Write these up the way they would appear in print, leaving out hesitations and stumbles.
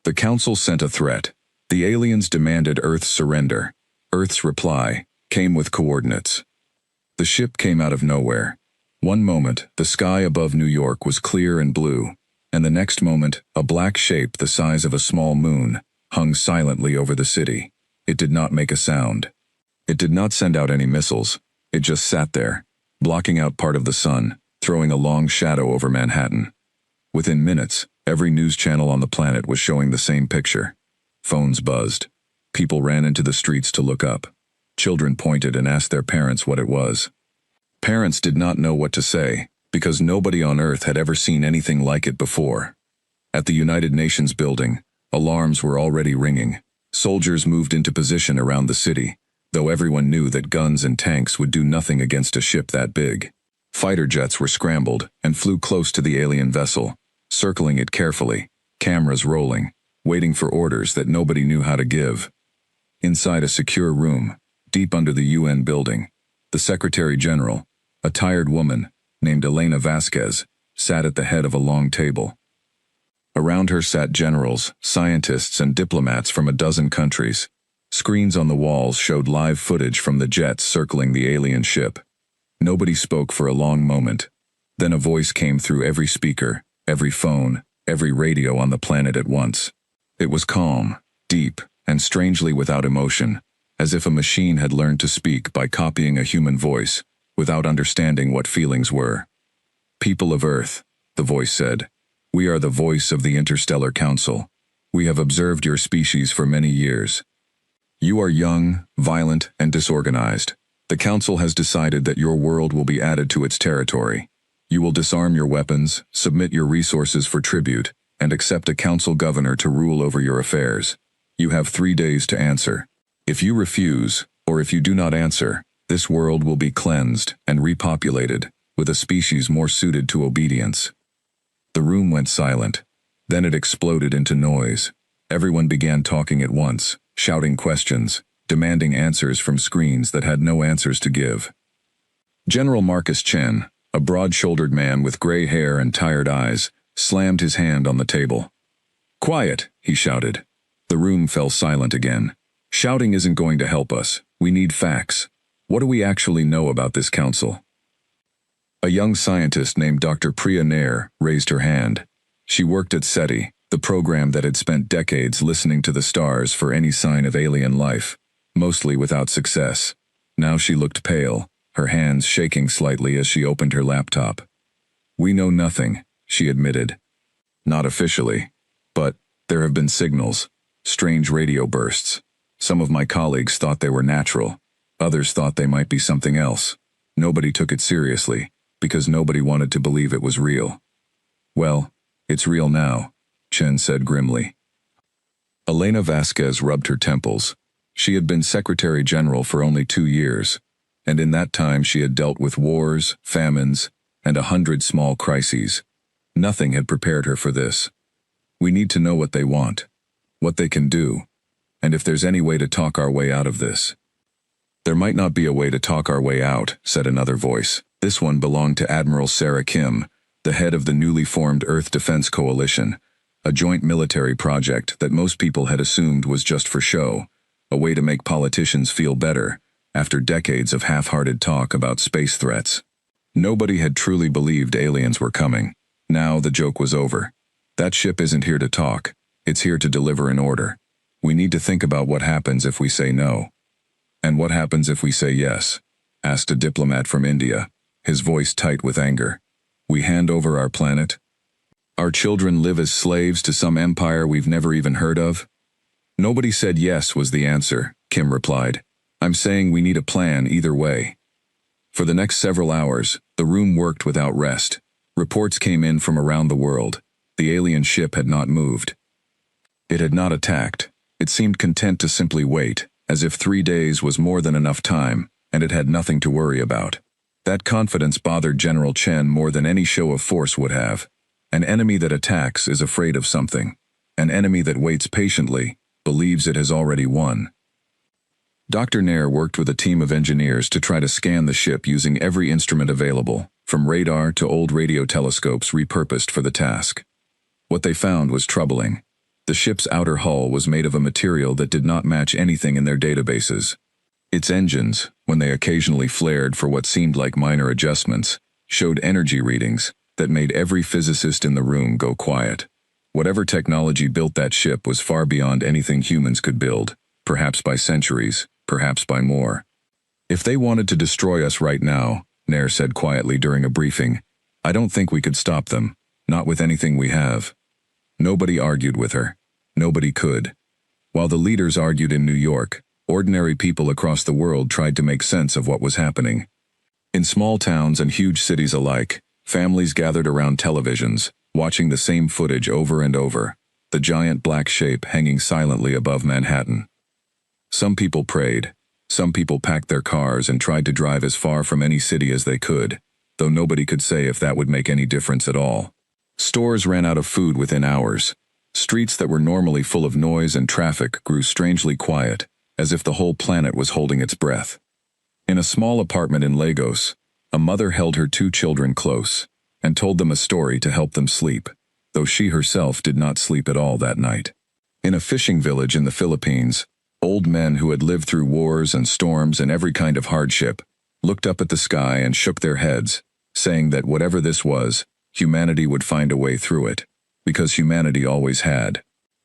The Council sent a threat. The aliens demanded Earth's surrender. Earth's reply came with coordinates. The ship came out of nowhere. One moment, the sky above New York was clear and blue, and the next moment, a black shape the size of a small moon hung silently over the city. It did not make a sound. It did not send out any missiles. It just sat there, blocking out part of the sun, throwing a long shadow over Manhattan. Within minutes, every news channel on the planet was showing the same picture. Phones buzzed. People ran into the streets to look up. Children pointed and asked their parents what it was. Parents did not know what to say, because nobody on Earth had ever seen anything like it before. At the United Nations building, alarms were already ringing. Soldiers moved into position around the city, though everyone knew that guns and tanks would do nothing against a ship that big. Fighter jets were scrambled and flew close to the alien vessel, circling it carefully, cameras rolling, waiting for orders that nobody knew how to give. Inside a secure room, deep under the UN building, the Secretary General, a tired woman named Elena Vasquez, sat at the head of a long table. Around her sat generals, scientists, and diplomats from a dozen countries. Screens on the walls showed live footage from the jets circling the alien ship. Nobody spoke for a long moment. Then a voice came through every speaker, every phone, every radio on the planet at once. It was calm, deep, and strangely without emotion, as if a machine had learned to speak by copying a human voice, without understanding what feelings were. "People of Earth," the voice said, "we are the voice of the Interstellar Council. We have observed your species for many years. You are young, violent, and disorganized. The Council has decided that your world will be added to its territory. You will disarm your weapons, submit your resources for tribute, and accept a council governor to rule over your affairs. You have 3 days to answer. If you refuse, or if you do not answer, this world will be cleansed and repopulated with a species more suited to obedience." The room went silent. Then it exploded into noise. Everyone began talking at once, shouting questions, demanding answers from screens that had no answers to give. General Marcus Chen, a broad-shouldered man with gray hair and tired eyes, slammed his hand on the table. "Quiet," he shouted. The room fell silent again. "Shouting isn't going to help us. We need facts. What do we actually know about this council?" A young scientist named Dr. Priya Nair raised her hand. She worked at SETI, the program that had spent decades listening to the stars for any sign of alien life, mostly without success. Now she looked pale, her hands shaking slightly as she opened her laptop. "We know nothing," she admitted. "Not officially. But there have been signals, strange radio bursts. Some of my colleagues thought they were natural. Others thought they might be something else. Nobody took it seriously, because nobody wanted to believe it was real." "Well, it's real now," Chen said grimly. Elena Vasquez rubbed her temples. She had been Secretary General for only 2 years, and in that time she had dealt with wars, famines, and 100 small crises. Nothing had prepared her for this. "We need to know what they want, what they can do, and if there's any way to talk our way out of this." "There might not be a way to talk our way out," said another voice. This one belonged to Admiral Sarah Kim, the head of the newly formed Earth Defense Coalition, a joint military project that most people had assumed was just for show, a way to make politicians feel better after decades of half-hearted talk about space threats. Nobody had truly believed aliens were coming. Now the joke was over. That ship isn't here to talk. It's here to deliver an order. We need to think about what happens if we say no. "And what happens if we say yes?" asked a diplomat from India, his voice tight with anger. "We hand over our planet? Our children live as slaves to some empire we've never even heard of?" "Nobody said yes," was the answer, Kim replied. "I'm saying we need a plan either way." For the next several hours, the room worked without rest. Reports came in from around the world. The alien ship had not moved. It had not attacked. It seemed content to simply wait, as if 3 days was more than enough time, and it had nothing to worry about. That confidence bothered General Chen more than any show of force would have. An enemy that attacks is afraid of something. An enemy that waits patiently believes it has already won. Dr. Nair worked with a team of engineers to try to scan the ship using every instrument available, from radar to old radio telescopes repurposed for the task. What they found was troubling. The ship's outer hull was made of a material that did not match anything in their databases. Its engines, when they occasionally flared for what seemed like minor adjustments, showed energy readings that made every physicist in the room go quiet. Whatever technology built that ship was far beyond anything humans could build, perhaps by centuries, perhaps by more. If they wanted to destroy us right now, Nair said quietly during a briefing, I don't think we could stop them, not with anything we have. Nobody argued with her. Nobody could. While the leaders argued in New York, ordinary people across the world tried to make sense of what was happening. In small towns and huge cities alike, families gathered around televisions, watching the same footage over and over, the giant black shape hanging silently above Manhattan. Some people prayed. Some people packed their cars and tried to drive as far from any city as they could, though nobody could say if that would make any difference at all. Stores ran out of food within hours. Streets that were normally full of noise and traffic grew strangely quiet, as if the whole planet was holding its breath. In a small apartment in Lagos, a mother held her 2 children close and told them a story to help them sleep, though she herself did not sleep at all that night. In a fishing village in the Philippines, old men who had lived through wars and storms and every kind of hardship looked up at the sky and shook their heads, saying that whatever this was, humanity would find a way through it, because humanity always had.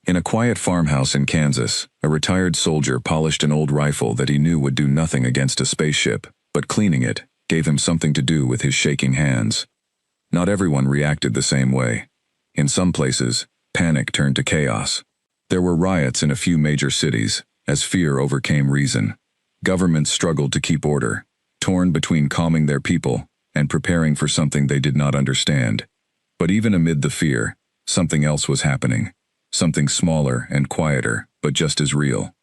In a quiet farmhouse in Kansas, a retired soldier polished an old rifle that he knew would do nothing against a spaceship, but cleaning it gave him something to do with his shaking hands. Not everyone reacted the same way. In some places, panic turned to chaos. There were riots in a few major cities, as fear overcame reason. Governments struggled to keep order, torn between calming their people and preparing for something they did not understand. But even amid the fear, something else was happening. Something smaller and quieter, but just as real.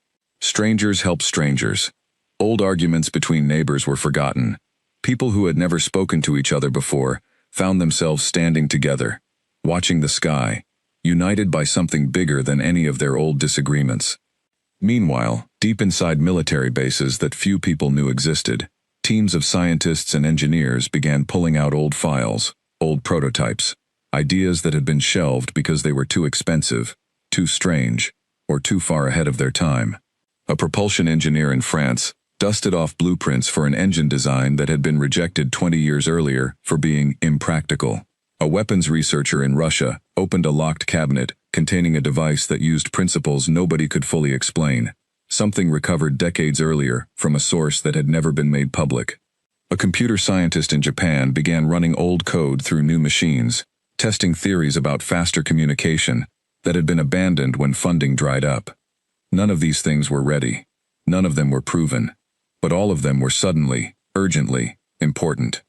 Strangers helped strangers. Old arguments between neighbors were forgotten. People who had never spoken to each other before found themselves standing together, watching the sky, united by something bigger than any of their old disagreements. Meanwhile, deep inside military bases that few people knew existed, teams of scientists and engineers began pulling out old files, old prototypes, ideas that had been shelved because they were too expensive, too strange, or too far ahead of their time. A propulsion engineer in France dusted off blueprints for an engine design that had been rejected 20 years earlier for being impractical. A weapons researcher in Russia opened a locked cabinet containing a device that used principles nobody could fully explain, something recovered decades earlier from a source that had never been made public. A computer scientist in Japan began running old code through new machines, testing theories about faster communication that had been abandoned when funding dried up. None of these things were ready. None of them were proven. But all of them were suddenly, urgently, important.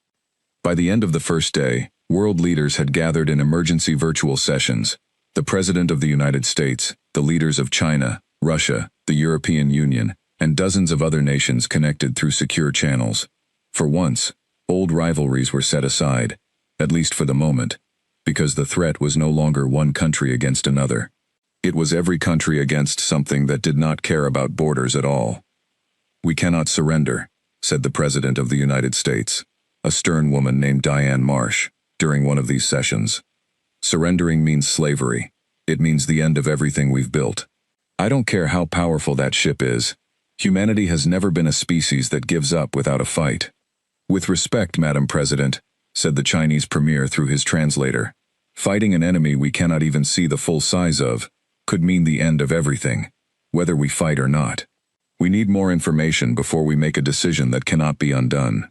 By the end of the first day, world leaders had gathered in emergency virtual sessions. The President of the United States, the leaders of China, Russia, the European Union, and dozens of other nations connected through secure channels. For once, old rivalries were set aside, at least for the moment, because the threat was no longer one country against another. It was every country against something that did not care about borders at all. "We cannot surrender," said the President of the United States, a stern woman named Diane Marsh, during one of these sessions. "Surrendering means slavery. It means the end of everything we've built. I don't care how powerful that ship is. Humanity has never been a species that gives up without a fight." "With respect, Madam President," said the Chinese premier through his translator, "fighting an enemy we cannot even see the full size of could mean the end of everything, whether we fight or not. We need more information before we make a decision that cannot be undone."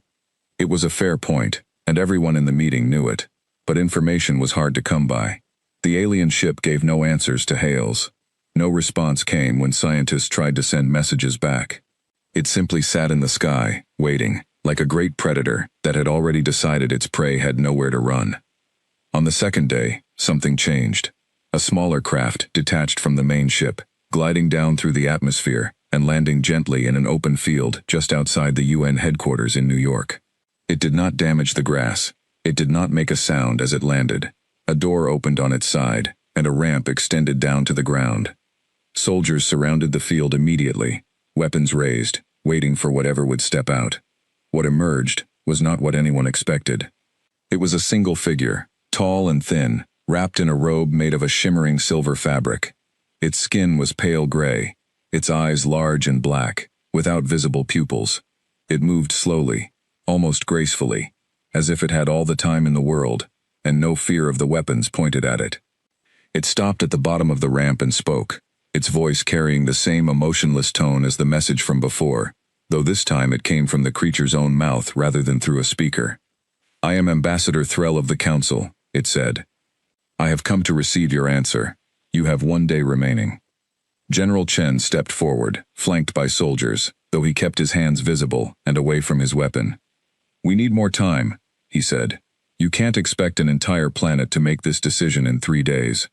It was a fair point, and everyone in the meeting knew it, but information was hard to come by. The alien ship gave no answers to hails. No response came when scientists tried to send messages back. It simply sat in the sky, waiting, like a great predator that had already decided its prey had nowhere to run. On the second day, something changed. A smaller craft detached from the main ship, gliding down through the atmosphere and landing gently in an open field just outside the UN headquarters in New York. It did not damage the grass. It did not make a sound as it landed. A door opened on its side, and a ramp extended down to the ground. Soldiers surrounded the field immediately, weapons raised, waiting for whatever would step out. What emerged was not what anyone expected. It was a single figure, tall and thin, wrapped in a robe made of a shimmering silver fabric. Its skin was pale gray, its eyes large and black, without visible pupils. It moved slowly, almost gracefully, as if it had all the time in the world, and no fear of the weapons pointed at it. It stopped at the bottom of the ramp and spoke, its voice carrying the same emotionless tone as the message from before, though this time it came from the creature's own mouth rather than through a speaker. "I am Ambassador Threll of the Council," it said. "I have come to receive your answer. You have 1 day remaining." General Chen stepped forward, flanked by soldiers, though he kept his hands visible and away from his weapon. "We need more time," he said. "You can't expect an entire planet to make this decision in 3 days.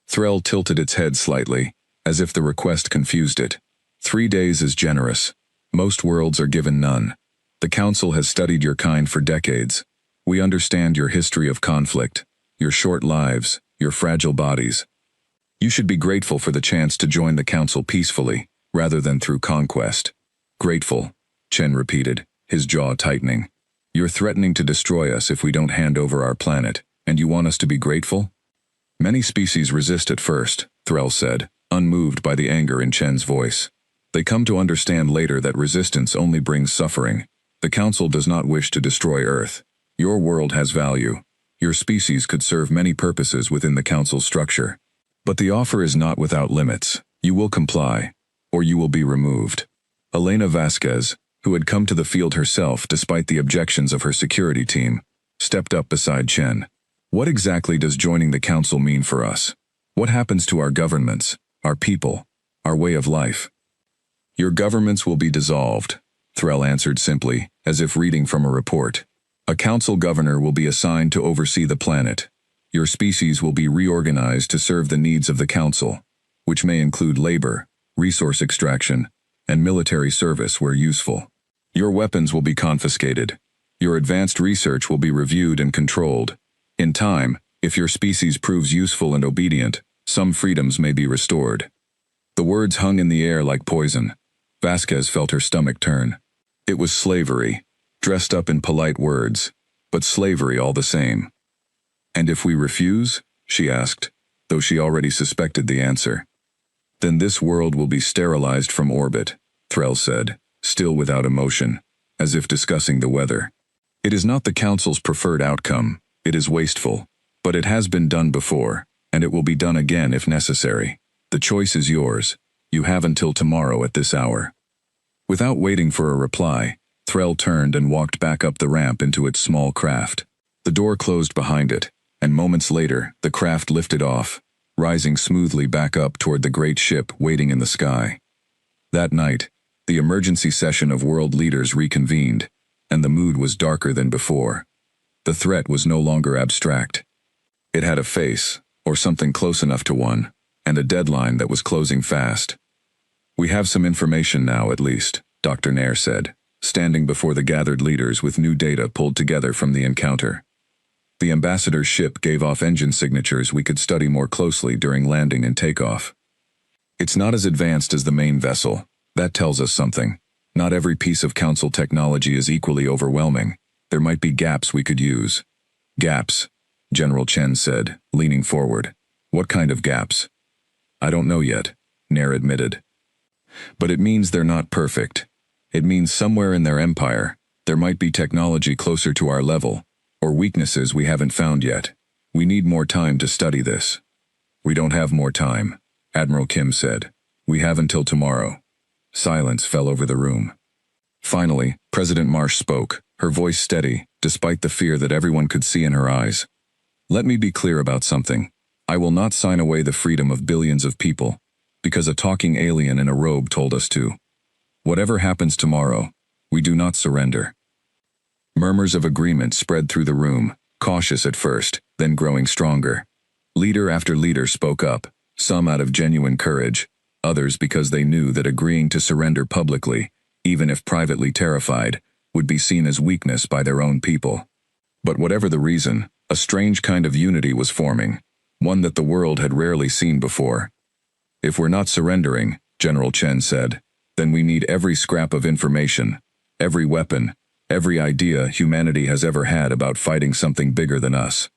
Threll tilted its head slightly, as if the request confused it. 3 days is generous. Most worlds are given none. The Council has studied your kind for decades. We understand your history of conflict, your short lives, your fragile bodies. You should be grateful for the chance to join the Council peacefully, rather than through conquest." "Grateful," Chen repeated, his jaw tightening. "You're threatening to destroy us if we don't hand over our planet, and you want us to be grateful?" "Many species resist at first," Threll said, unmoved by the anger in Chen's voice. "They come to understand later that resistance only brings suffering. The Council does not wish to destroy Earth. Your world has value. Your species could serve many purposes within the Council's structure. But the offer is not without limits. You will comply, or you will be removed." Elena Vasquez, who had come to the field herself despite the objections of her security team, stepped up beside Chen. "What exactly does joining the Council mean for us? What happens to our governments, our people, our way of life?" "Your governments will be dissolved," Threll answered simply, as if reading from a report. "A council governor will be assigned to oversee the planet. Your species will be reorganized to serve the needs of the Council, which may include labor, resource extraction, and military service where useful. Your weapons will be confiscated. Your advanced research will be reviewed and controlled. In time, if your species proves useful and obedient, some freedoms may be restored." The words hung in the air like poison. Vasquez felt her stomach turn. It was slavery, dressed up in polite words, but slavery all the same. "And if we refuse?" she asked, though she already suspected the answer. "Then this world will be sterilized from orbit," Threll said, still without emotion, as if discussing the weather. "It is not the Council's preferred outcome. It is wasteful, but it has been done before, and it will be done again if necessary. The choice is yours. You have until tomorrow at this hour." Without waiting for a reply, Threll turned and walked back up the ramp into its small craft. The door closed behind it, and moments later, the craft lifted off, rising smoothly back up toward the great ship waiting in the sky. That night, the emergency session of world leaders reconvened, and the mood was darker than before. The threat was no longer abstract. It had a face, or something close enough to one, and a deadline that was closing fast. "We have some information now, at least," Dr. Nair said, standing before the gathered leaders with new data pulled together from the encounter. "The ambassador's ship gave off engine signatures we could study more closely during landing and takeoff. It's not as advanced as the main vessel. That tells us something. Not every piece of Council technology is equally overwhelming. There might be gaps we could use." "Gaps," General Chen said, leaning forward. "What kind of gaps?" "I don't know yet," Nair admitted. "But it means they're not perfect. It means somewhere in their empire, there might be technology closer to our level, or weaknesses we haven't found yet. We need more time to study this." "We don't have more time," Admiral Kim said. "We have until tomorrow." Silence fell over the room. Finally, President Marsh spoke, her voice steady, despite the fear that everyone could see in her eyes. "Let me be clear about something. I will not sign away the freedom of billions of people, because a talking alien in a robe told us to. Whatever happens tomorrow, we do not surrender." Murmurs of agreement spread through the room, cautious at first, then growing stronger. Leader after leader spoke up, some out of genuine courage, others because they knew that agreeing to surrender publicly, even if privately terrified, would be seen as weakness by their own people. But whatever the reason, a strange kind of unity was forming, one that the world had rarely seen before. "If we're not surrendering," General Chen said, "then we need every scrap of information, every weapon, every idea humanity has ever had about fighting something bigger than us.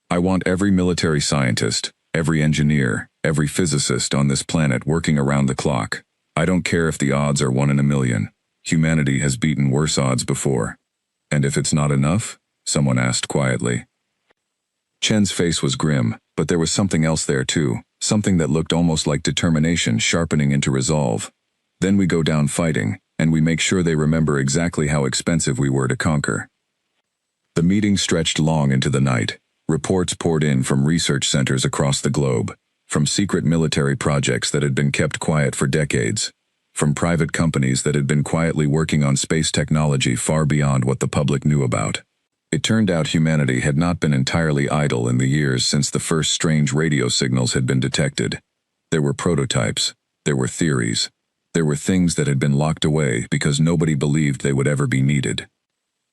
I want every military scientist, Every engineer, every physicist on this planet working around the clock. I don't care if the odds are 1 in a million. Humanity has beaten worse odds before. And if it's not enough? Someone asked quietly. Chen's face was grim, but there was something else there too, something that looked almost like determination sharpening into resolve. Then we go down fighting, and we make sure they remember exactly how expensive we were to conquer. The meeting stretched long into the night. Reports poured in from research centers across the globe, from secret military projects that had been kept quiet for decades, from private companies that had been quietly working on space technology far beyond what the public knew about. It turned out humanity had not been entirely idle in the years since the first strange radio signals had been detected. There were prototypes, there were theories, there were things that had been locked away because nobody believed they would ever be needed.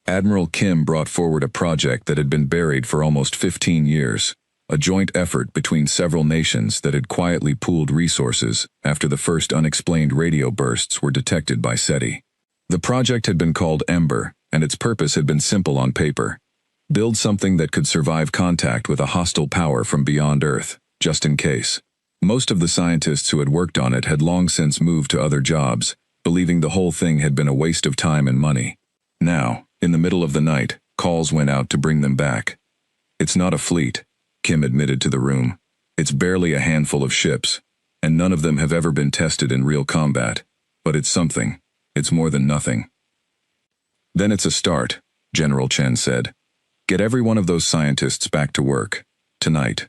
Admiral Kim brought forward a project that had been buried for almost 15 years, a joint effort between several nations that had quietly pooled resources after the first unexplained radio bursts were detected by SETI. The project had been called Ember, and its purpose had been simple on paper. Build something that could survive contact with a hostile power from beyond Earth, just in case. Most of the scientists who had worked on it had long since moved to other jobs, believing the whole thing had been a waste of time and money. Now, in the middle of the night, calls went out to bring them back. It's not a fleet, Kim admitted to the room. It's barely a handful of ships, and none of them have ever been tested in real combat. But it's something. It's more than nothing. Then it's a start, General Chen said. Get every one of those scientists back to work. Tonight.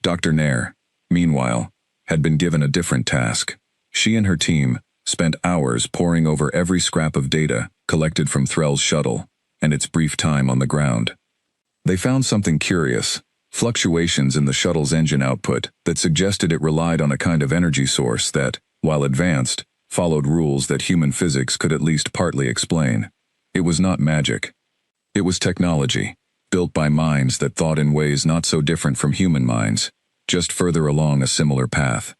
Dr. Nair, meanwhile, had been given a different task. She and her team spent hours poring over every scrap of data collected from Threll's shuttle and its brief time on the ground. They found something curious, fluctuations in the shuttle's engine output that suggested it relied on a kind of energy source that, while advanced, followed rules that human physics could at least partly explain. It was not magic. It was technology, built by minds that thought in ways not so different from human minds, just further along a similar path.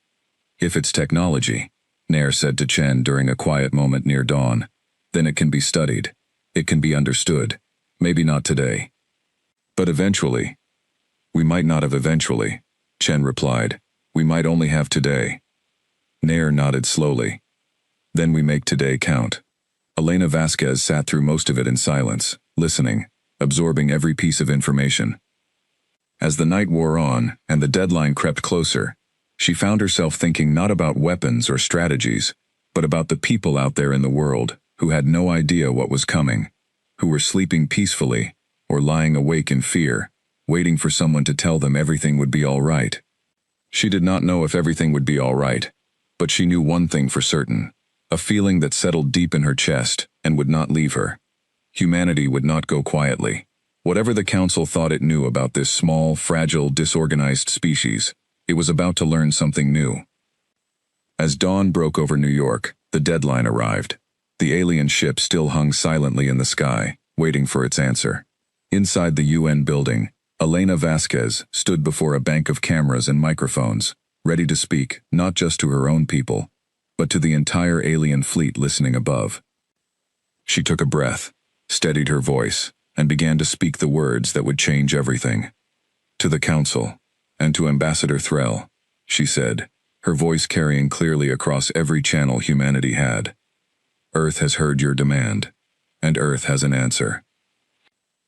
If it's technology, Nair said to Chen during a quiet moment near dawn, then it can be studied. It can be understood. Maybe not today. But eventually. We might not have eventually, Chen replied. We might only have today. Nair nodded slowly. Then we make today count. Elena Vasquez sat through most of it in silence, listening, absorbing every piece of information. As the night wore on and the deadline crept closer, she found herself thinking not about weapons or strategies, but about the people out there in the world who had no idea what was coming, who were sleeping peacefully or lying awake in fear, waiting for someone to tell them everything would be all right. She did not know if everything would be all right, but she knew one thing for certain, a feeling that settled deep in her chest and would not leave her. Humanity would not go quietly. Whatever the Council thought it knew about this small, fragile, disorganized species, it was about to learn something new. As dawn broke over New York, the deadline arrived. The alien ship still hung silently in the sky, waiting for its answer. Inside the UN building, Elena Vasquez stood before a bank of cameras and microphones, ready to speak not just to her own people, but to the entire alien fleet listening above. She took a breath, steadied her voice, and began to speak the words that would change everything. To the Council, and to Ambassador Threll, she said, her voice carrying clearly across every channel humanity had. Earth has heard your demand, and Earth has an answer.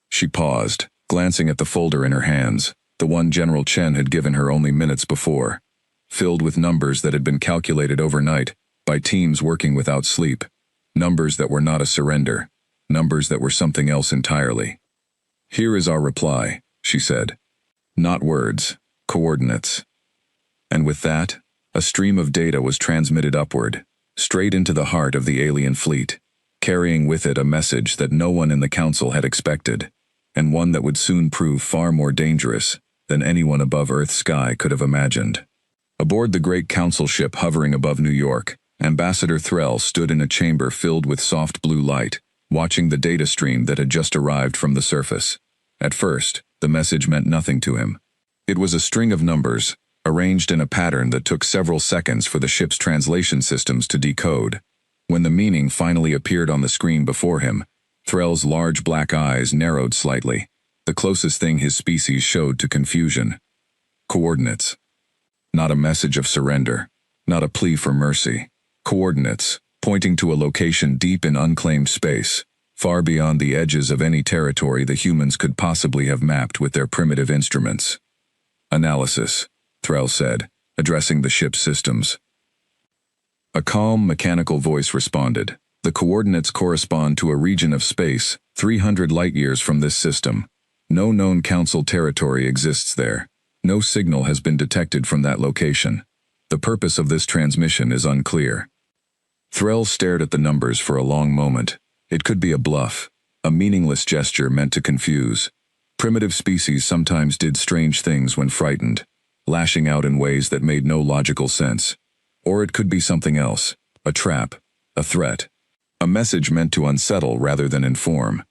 She paused, glancing at the folder in her hands, the one General Chen had given her only minutes before, filled with numbers that had been calculated overnight by teams working without sleep, numbers that were not a surrender, numbers that were something else entirely. Here is our reply, she said. Not words, coordinates. And with that, a stream of data was transmitted upward, straight into the heart of the alien fleet, carrying with it a message that no one in the Council had expected, and one that would soon prove far more dangerous than anyone above Earth's sky could have imagined. Aboard the great Council ship hovering above New York, Ambassador Threll stood in a chamber filled with soft blue light, watching the data stream that had just arrived from the surface. At first, the message meant nothing to him. It was a string of numbers, arranged in a pattern that took several seconds for the ship's translation systems to decode. When the meaning finally appeared on the screen before him, Threll's large black eyes narrowed slightly, the closest thing his species showed to confusion. Coordinates, Not a message of surrender. Not a plea for mercy. Coordinates, pointing to a location deep in unclaimed space, far beyond the edges of any territory the humans could possibly have mapped with their primitive instruments. Analysis, Threll said, addressing the ship's systems. A calm, mechanical voice responded. The coordinates correspond to a region of space 300 light-years from this system. No known Council territory exists there. No signal has been detected from that location. The purpose of this transmission is unclear. Threll stared at the numbers for a long moment. It could be a bluff, a meaningless gesture meant to confuse. Primitive species sometimes did strange things when frightened, lashing out in ways that made no logical sense. Or it could be something else, a trap, a threat, a message meant to unsettle rather than inform.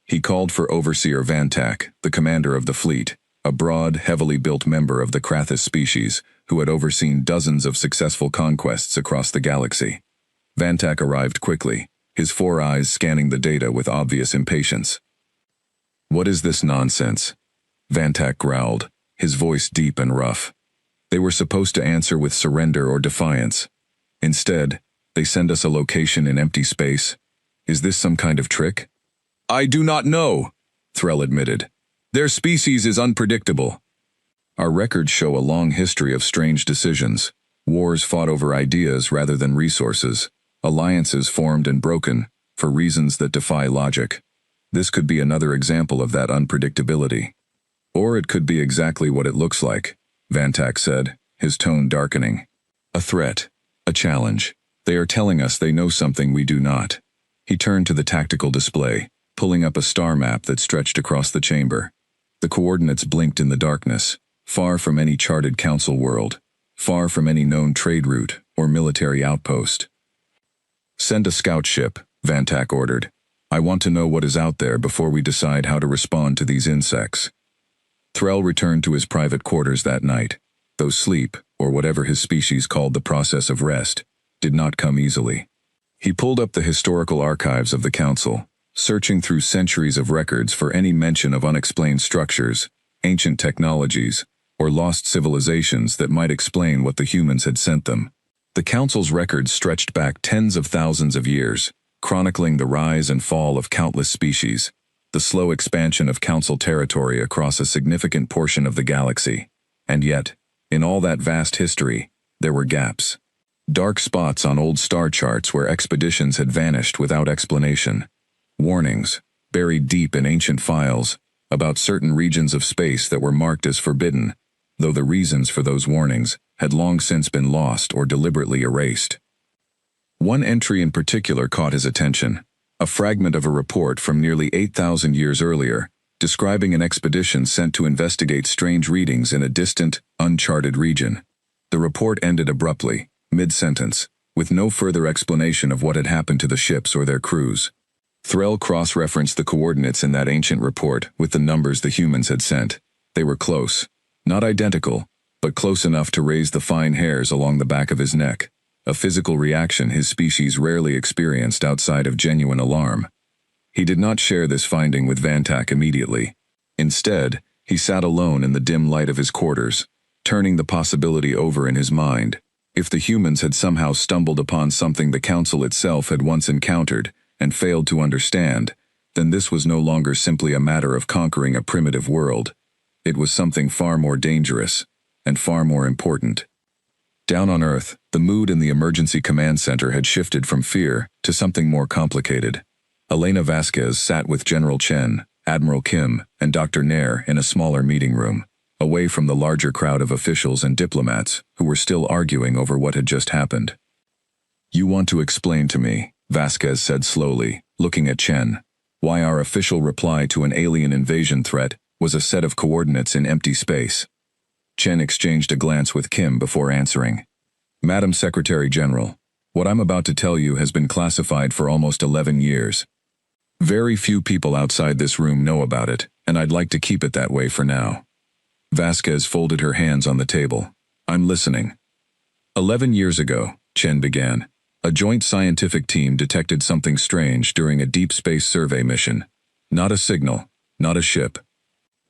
He called for Overseer Vantak, the commander of the fleet, a broad, heavily built member of the Krathus species who had overseen dozens of successful conquests across the galaxy. Vantak arrived quickly, his 4 eyes scanning the data with obvious impatience. "What is this nonsense?" Vantak growled, his voice deep and rough. They were supposed to answer with surrender or defiance. Instead, they send us a location in empty space. Is this some kind of trick? "I do not know," Threll admitted. "Their species is unpredictable. Our records show a long history of strange decisions, wars fought over ideas rather than resources, alliances formed and broken for reasons that defy logic. This could be another example of that unpredictability. Or it could be exactly what it looks like," Vantak said, his tone darkening. "A threat, a challenge. They are telling us they know something we do not." He turned to the tactical display, pulling up a star map that stretched across the chamber. The coordinates blinked in the darkness, far from any charted Council world, far from any known trade route or military outpost. "Send a scout ship," Vantak ordered. "I want to know what is out there before we decide how to respond to these insects." Threll returned to his private quarters that night, though sleep, or whatever his species called the process of rest, did not come easily. He pulled up the historical archives of the Council, searching through centuries of records for any mention of unexplained structures, ancient technologies, or lost civilizations that might explain what the humans had sent them. The Council's records stretched back tens of thousands of years, chronicling the rise and fall of countless species, the slow expansion of Council territory across a significant portion of the galaxy. And yet, in all that vast history, there were gaps. Dark spots on old star charts where expeditions had vanished without explanation. Warnings, buried deep in ancient files, about certain regions of space that were marked as forbidden, though the reasons for those warnings had long since been lost or deliberately erased. One entry in particular caught his attention, a fragment of a report from nearly 8,000 years earlier, describing an expedition sent to investigate strange readings in a distant, uncharted region. The report ended abruptly, mid-sentence, with no further explanation of what had happened to the ships or their crews. Threll cross-referenced the coordinates in that ancient report with the numbers the humans had sent. They were close. Not identical, but close enough to raise the fine hairs along the back of his neck, a physical reaction his species rarely experienced outside of genuine alarm. He did not share this finding with Vantak immediately. Instead, he sat alone in the dim light of his quarters, turning the possibility over in his mind. If the humans had somehow stumbled upon something the Council itself had once encountered and failed to understand, then this was no longer simply a matter of conquering a primitive world. It was something far more dangerous and far more important. Down on Earth, the mood in the emergency command center had shifted from fear to something more complicated. Elena Vasquez sat with General Chen, Admiral Kim, and Dr. Nair in a smaller meeting room, away from the larger crowd of officials and diplomats who were still arguing over what had just happened. "You want to explain to me," Vasquez said slowly, looking at Chen, "why our official reply to an alien invasion threat was a set of coordinates in empty space." Chen exchanged a glance with Kim before answering. "Madam Secretary General, what I'm about to tell you has been classified for almost 11 years. Very few people outside this room know about it, and I'd like to keep it that way for now." Vasquez folded her hands on the table. "I'm listening." 11 years ago, Chen began, a joint scientific team detected something strange during a deep space survey mission. Not a signal, not a ship.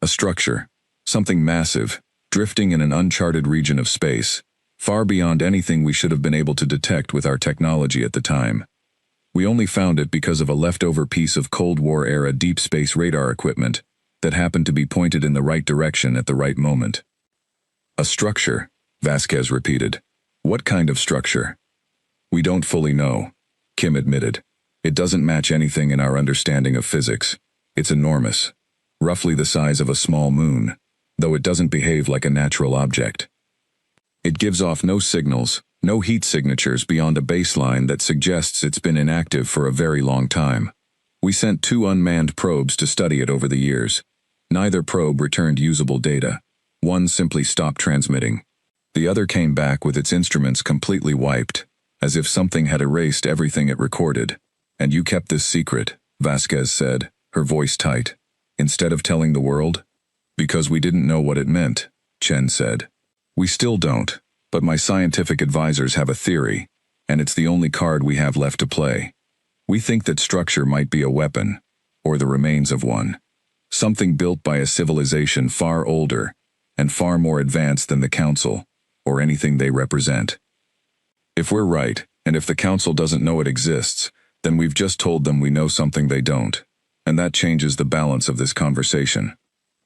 A structure, something massive, drifting in an uncharted region of space, far beyond anything we should have been able to detect with our technology at the time. We only found it because of a leftover piece of Cold War-era deep space radar equipment that happened to be pointed in the right direction at the right moment. A structure, Vasquez repeated. What kind of structure? We don't fully know, Kim admitted. It doesn't match anything in our understanding of physics. It's enormous, roughly the size of a small moon, though it doesn't behave like a natural object. It gives off no signals, no heat signatures beyond a baseline that suggests it's been inactive for a very long time. We sent 2 unmanned probes to study it over the years. Neither probe returned usable data. One simply stopped transmitting. The other came back with its instruments completely wiped, as if something had erased everything it recorded. And you kept this secret, Vasquez said, her voice tight. Instead of telling the world? Because we didn't know what it meant, Chen said. We still don't, but my scientific advisors have a theory, and it's the only card we have left to play. We think that structure might be a weapon, or the remains of one. Something built by a civilization far older and far more advanced than the Council, or anything they represent. If we're right, and if the Council doesn't know it exists, then we've just told them we know something they don't, and that changes the balance of this conversation.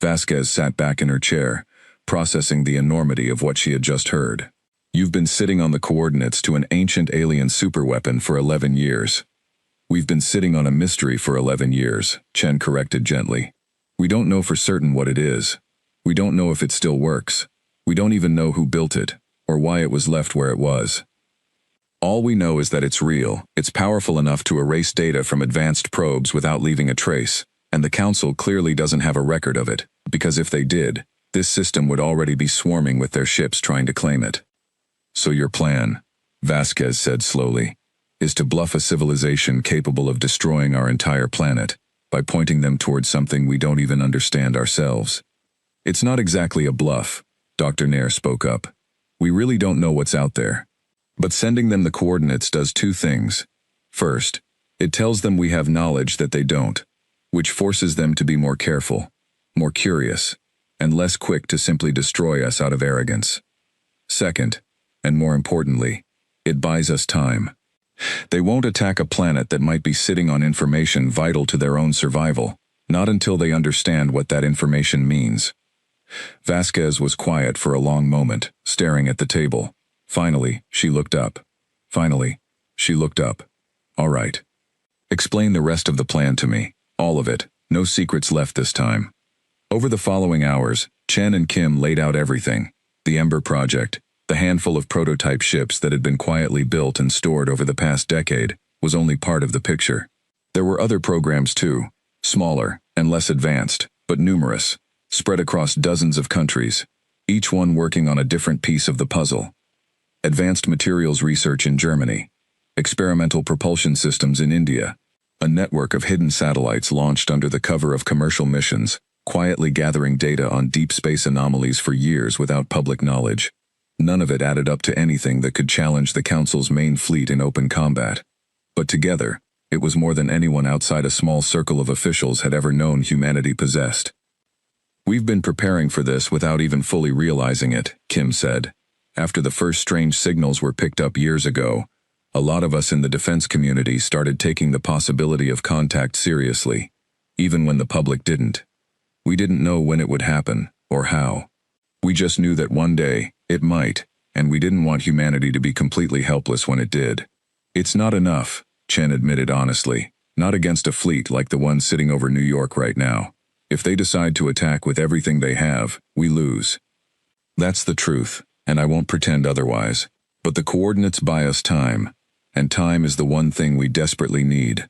Vasquez sat back in her chair, processing the enormity of what she had just heard. You've been sitting on the coordinates to an ancient alien superweapon for 11 years. We've been sitting on a mystery for 11 years, Chen corrected gently. We don't know for certain what it is. We don't know if it still works. We don't even know who built it, or why it was left where it was. All we know is that it's real, it's powerful enough to erase data from advanced probes without leaving a trace, and the Council clearly doesn't have a record of it, because if they did, this system would already be swarming with their ships trying to claim it. So your plan, Vasquez said slowly, is to bluff a civilization capable of destroying our entire planet by pointing them towards something we don't even understand ourselves. It's not exactly a bluff, Dr. Nair spoke up. We really don't know what's out there. But sending them the coordinates does 2 things. First, it tells them we have knowledge that they don't, which forces them to be more careful, more curious, and less quick to simply destroy us out of arrogance. Second, and more importantly, it buys us time. They won't attack a planet that might be sitting on information vital to their own survival, not until they understand what that information means. Vasquez was quiet for a long moment, staring at the table. Finally, she looked up. All right. Explain the rest of the plan to me. All of it. No secrets left this time. Over the following hours, Chen and Kim laid out everything. The Ember Project, the handful of prototype ships that had been quietly built and stored over the past decade, was only part of the picture. There were other programs too, smaller and less advanced, but numerous, spread across dozens of countries, each one working on a different piece of the puzzle. Advanced materials research in Germany, experimental propulsion systems in India, a network of hidden satellites launched under the cover of commercial missions, quietly gathering data on deep space anomalies for years without public knowledge. None of it added up to anything that could challenge the Council's main fleet in open combat. But together, it was more than anyone outside a small circle of officials had ever known humanity possessed. We've been preparing for this without even fully realizing it, Kim said. After the first strange signals were picked up years ago, a lot of us in the defense community started taking the possibility of contact seriously, even when the public didn't. We didn't know when it would happen, or how. We just knew that one day, it might, and we didn't want humanity to be completely helpless when it did. It's not enough, Chen admitted honestly, not against a fleet like the one sitting over New York right now. If they decide to attack with everything they have, we lose. That's the truth, and I won't pretend otherwise. But the coordinates buy us time, and time is the one thing we desperately need.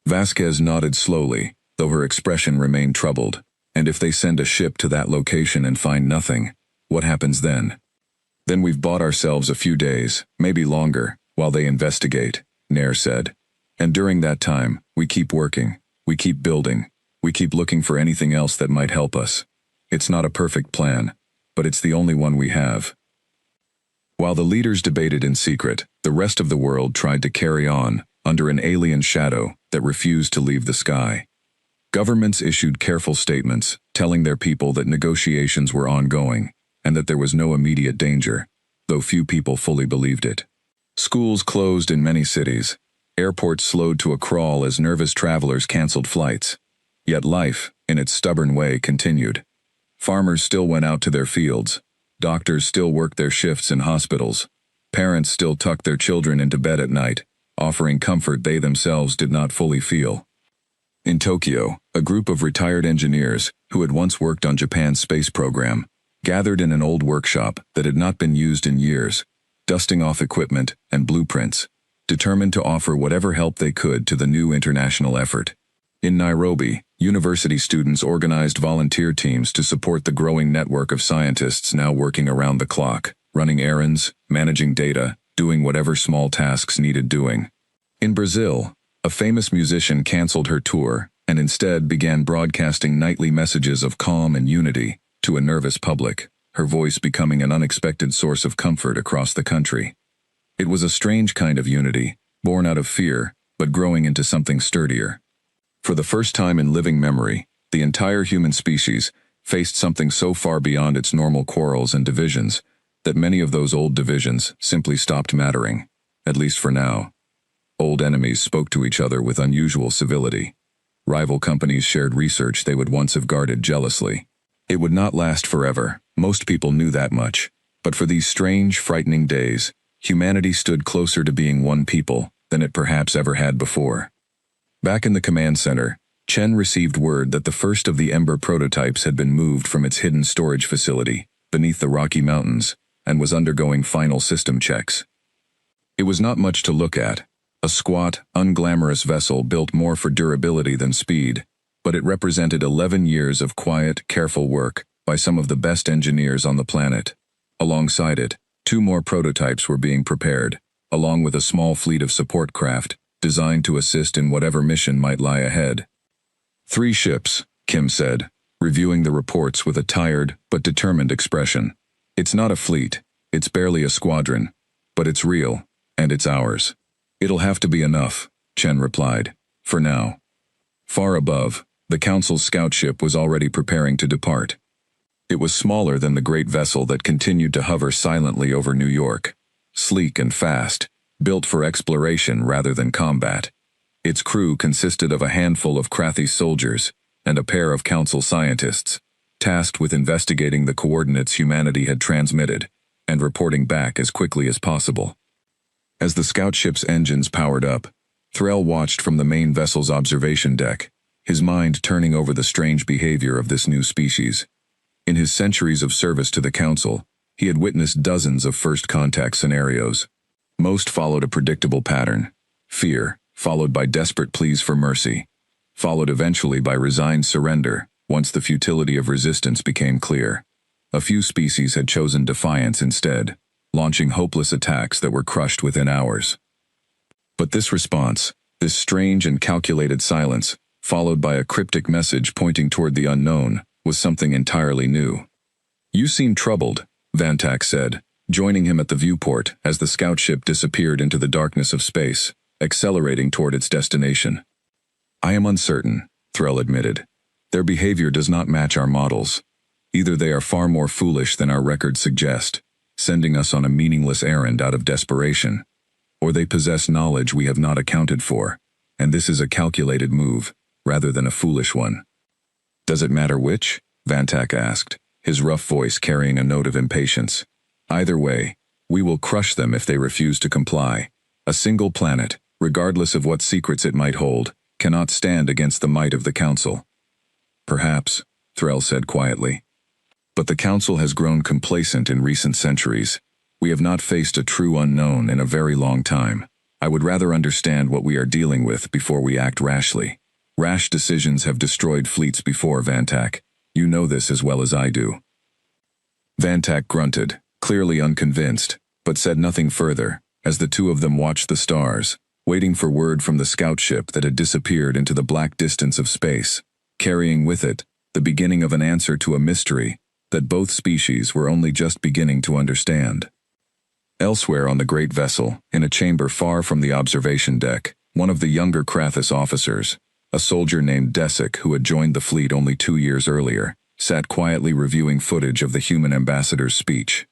Vasquez nodded slowly, though her expression remained troubled. And if they send a ship to that location and find nothing, what happens then? Then we've bought ourselves a few days, maybe longer, while they investigate, Nair said. And during that time, we keep working, we keep building, we keep looking for anything else that might help us. It's not a perfect plan, but it's the only one we have. While the leaders debated in secret, the rest of the world tried to carry on, under an alien shadow that refused to leave the sky. Governments issued careful statements, telling their people that negotiations were ongoing, and that there was no immediate danger, though few people fully believed it. Schools closed in many cities. Airports slowed to a crawl as nervous travelers canceled flights. Yet life, in its stubborn way, continued. Farmers still went out to their fields. Doctors still worked their shifts in hospitals. Parents still tucked their children into bed at night, offering comfort they themselves did not fully feel. In Tokyo, a group of retired engineers, who had once worked on Japan's space program, gathered in an old workshop that had not been used in years, dusting off equipment and blueprints, determined to offer whatever help they could to the new international effort. In Nairobi, university students organized volunteer teams to support the growing network of scientists now working around the clock, running errands, managing data, doing whatever small tasks needed doing. In Brazil, a famous musician canceled her tour and instead began broadcasting nightly messages of calm and unity to a nervous public, her voice becoming an unexpected source of comfort across the country. It was a strange kind of unity, born out of fear, but growing into something sturdier. For the first time in living memory, the entire human species faced something so far beyond its normal quarrels and divisions that many of those old divisions simply stopped mattering, at least for now. Old enemies spoke to each other with unusual civility. Rival companies shared research they would once have guarded jealously. It would not last forever, most people knew that much, but for these strange, frightening days, humanity stood closer to being one people than it perhaps ever had before. Back in the command center, Chen received word that the first of the Ember prototypes had been moved from its hidden storage facility beneath the Rocky Mountains and was undergoing final system checks. It was not much to look at, a squat, unglamorous vessel built more for durability than speed, but it represented 11 years of quiet, careful work by some of the best engineers on the planet. Alongside it, 2 more prototypes were being prepared, along with a small fleet of support craft, designed to assist in whatever mission might lie ahead. 3 ships, Kim said, reviewing the reports with a tired but determined expression. It's not a fleet, it's barely a squadron, but it's real, and it's ours. It'll have to be enough, Chen replied, for now. Far above, the Council's scout ship was already preparing to depart. It was smaller than the great vessel that continued to hover silently over New York, sleek and fast, built for exploration rather than combat. Its crew consisted of a handful of Krathi soldiers and a pair of Council scientists, tasked with investigating the coordinates humanity had transmitted and reporting back as quickly as possible. As the scout ship's engines powered up, Threll watched from the main vessel's observation deck, his mind turning over the strange behavior of this new species. In his centuries of service to the Council, he had witnessed dozens of first contact scenarios. Most followed a predictable pattern: fear, followed by desperate pleas for mercy, followed eventually by resigned surrender once the futility of resistance became clear. A few species had chosen defiance instead, launching hopeless attacks that were crushed within hours. But this response, this strange and calculated silence, followed by a cryptic message pointing toward the unknown, was something entirely new. "You seem troubled," Vantak said, joining him at the viewport as the scout ship disappeared into the darkness of space, accelerating toward its destination. "I am uncertain," Threll admitted. "Their behavior does not match our models. Either they are far more foolish than our records suggest, sending us on a meaningless errand out of desperation, or they possess knowledge we have not accounted for, and this is a calculated move, rather than a foolish one." "Does it matter which?" Vantak asked, his rough voice carrying a note of impatience. "Either way, we will crush them if they refuse to comply. A single planet, regardless of what secrets it might hold, cannot stand against the might of the Council." "Perhaps," Threll said quietly. "But the Council has grown complacent in recent centuries. We have not faced a true unknown in a very long time. I would rather understand what we are dealing with before we act rashly. Rash decisions have destroyed fleets before, Vantak. You know this as well as I do." Vantak grunted, clearly unconvinced, but said nothing further, as the two of them watched the stars, waiting for word from the scout ship that had disappeared into the black distance of space, carrying with it the beginning of an answer to a mystery that both species were only just beginning to understand. Elsewhere on the great vessel, in a chamber far from the observation deck, one of the younger Krathis officers, a soldier named Desik who had joined the fleet only 2 years earlier, sat quietly reviewing footage of the human ambassador's speech.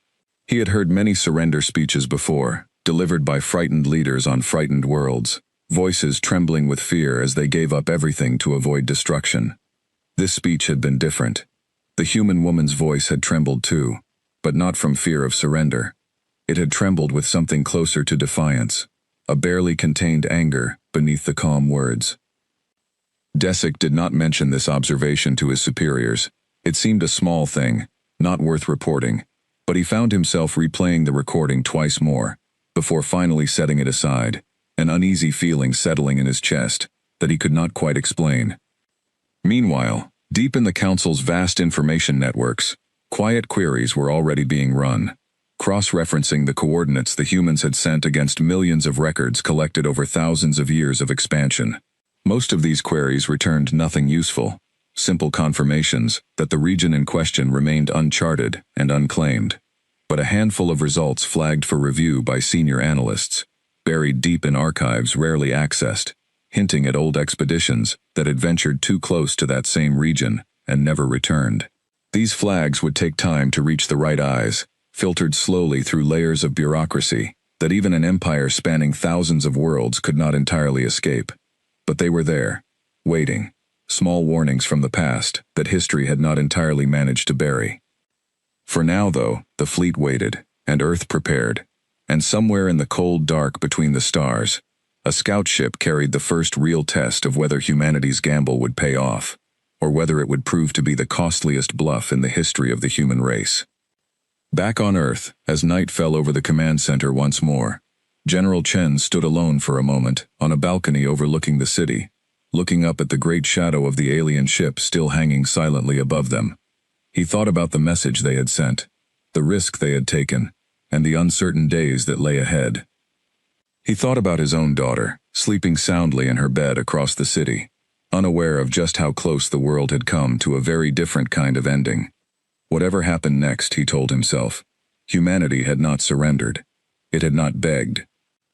He had heard many surrender speeches before, delivered by frightened leaders on frightened worlds, voices trembling with fear as they gave up everything to avoid destruction. This speech had been different. The human woman's voice had trembled too, but not from fear of surrender. It had trembled with something closer to defiance, a barely contained anger beneath the calm words. Desick did not mention this observation to his superiors. It seemed a small thing, not worth reporting, but he found himself replaying the recording twice more, before finally setting it aside, an uneasy feeling settling in his chest that he could not quite explain. Meanwhile, deep in the Council's vast information networks, quiet queries were already being run, cross-referencing the coordinates the humans had sent against millions of records collected over thousands of years of expansion. Most of these queries returned nothing useful, simple confirmations that the region in question remained uncharted and unclaimed. But a handful of results flagged for review by senior analysts, buried deep in archives rarely accessed, hinting at old expeditions that had ventured too close to that same region and never returned. These flags would take time to reach the right eyes, filtered slowly through layers of bureaucracy that even an empire spanning thousands of worlds could not entirely escape. But they were there, waiting, small warnings from the past that history had not entirely managed to bury. For now, though, the fleet waited, and Earth prepared, and somewhere in the cold dark between the stars, a scout ship carried the first real test of whether humanity's gamble would pay off, or whether it would prove to be the costliest bluff in the history of the human race. Back on Earth, as night fell over the command center once more, General Chen stood alone for a moment on a balcony overlooking the city, looking up at the great shadow of the alien ship still hanging silently above them. He thought about the message they had sent, the risk they had taken, and the uncertain days that lay ahead. He thought about his own daughter, sleeping soundly in her bed across the city, unaware of just how close the world had come to a very different kind of ending. Whatever happened next, he told himself, humanity had not surrendered. It had not begged.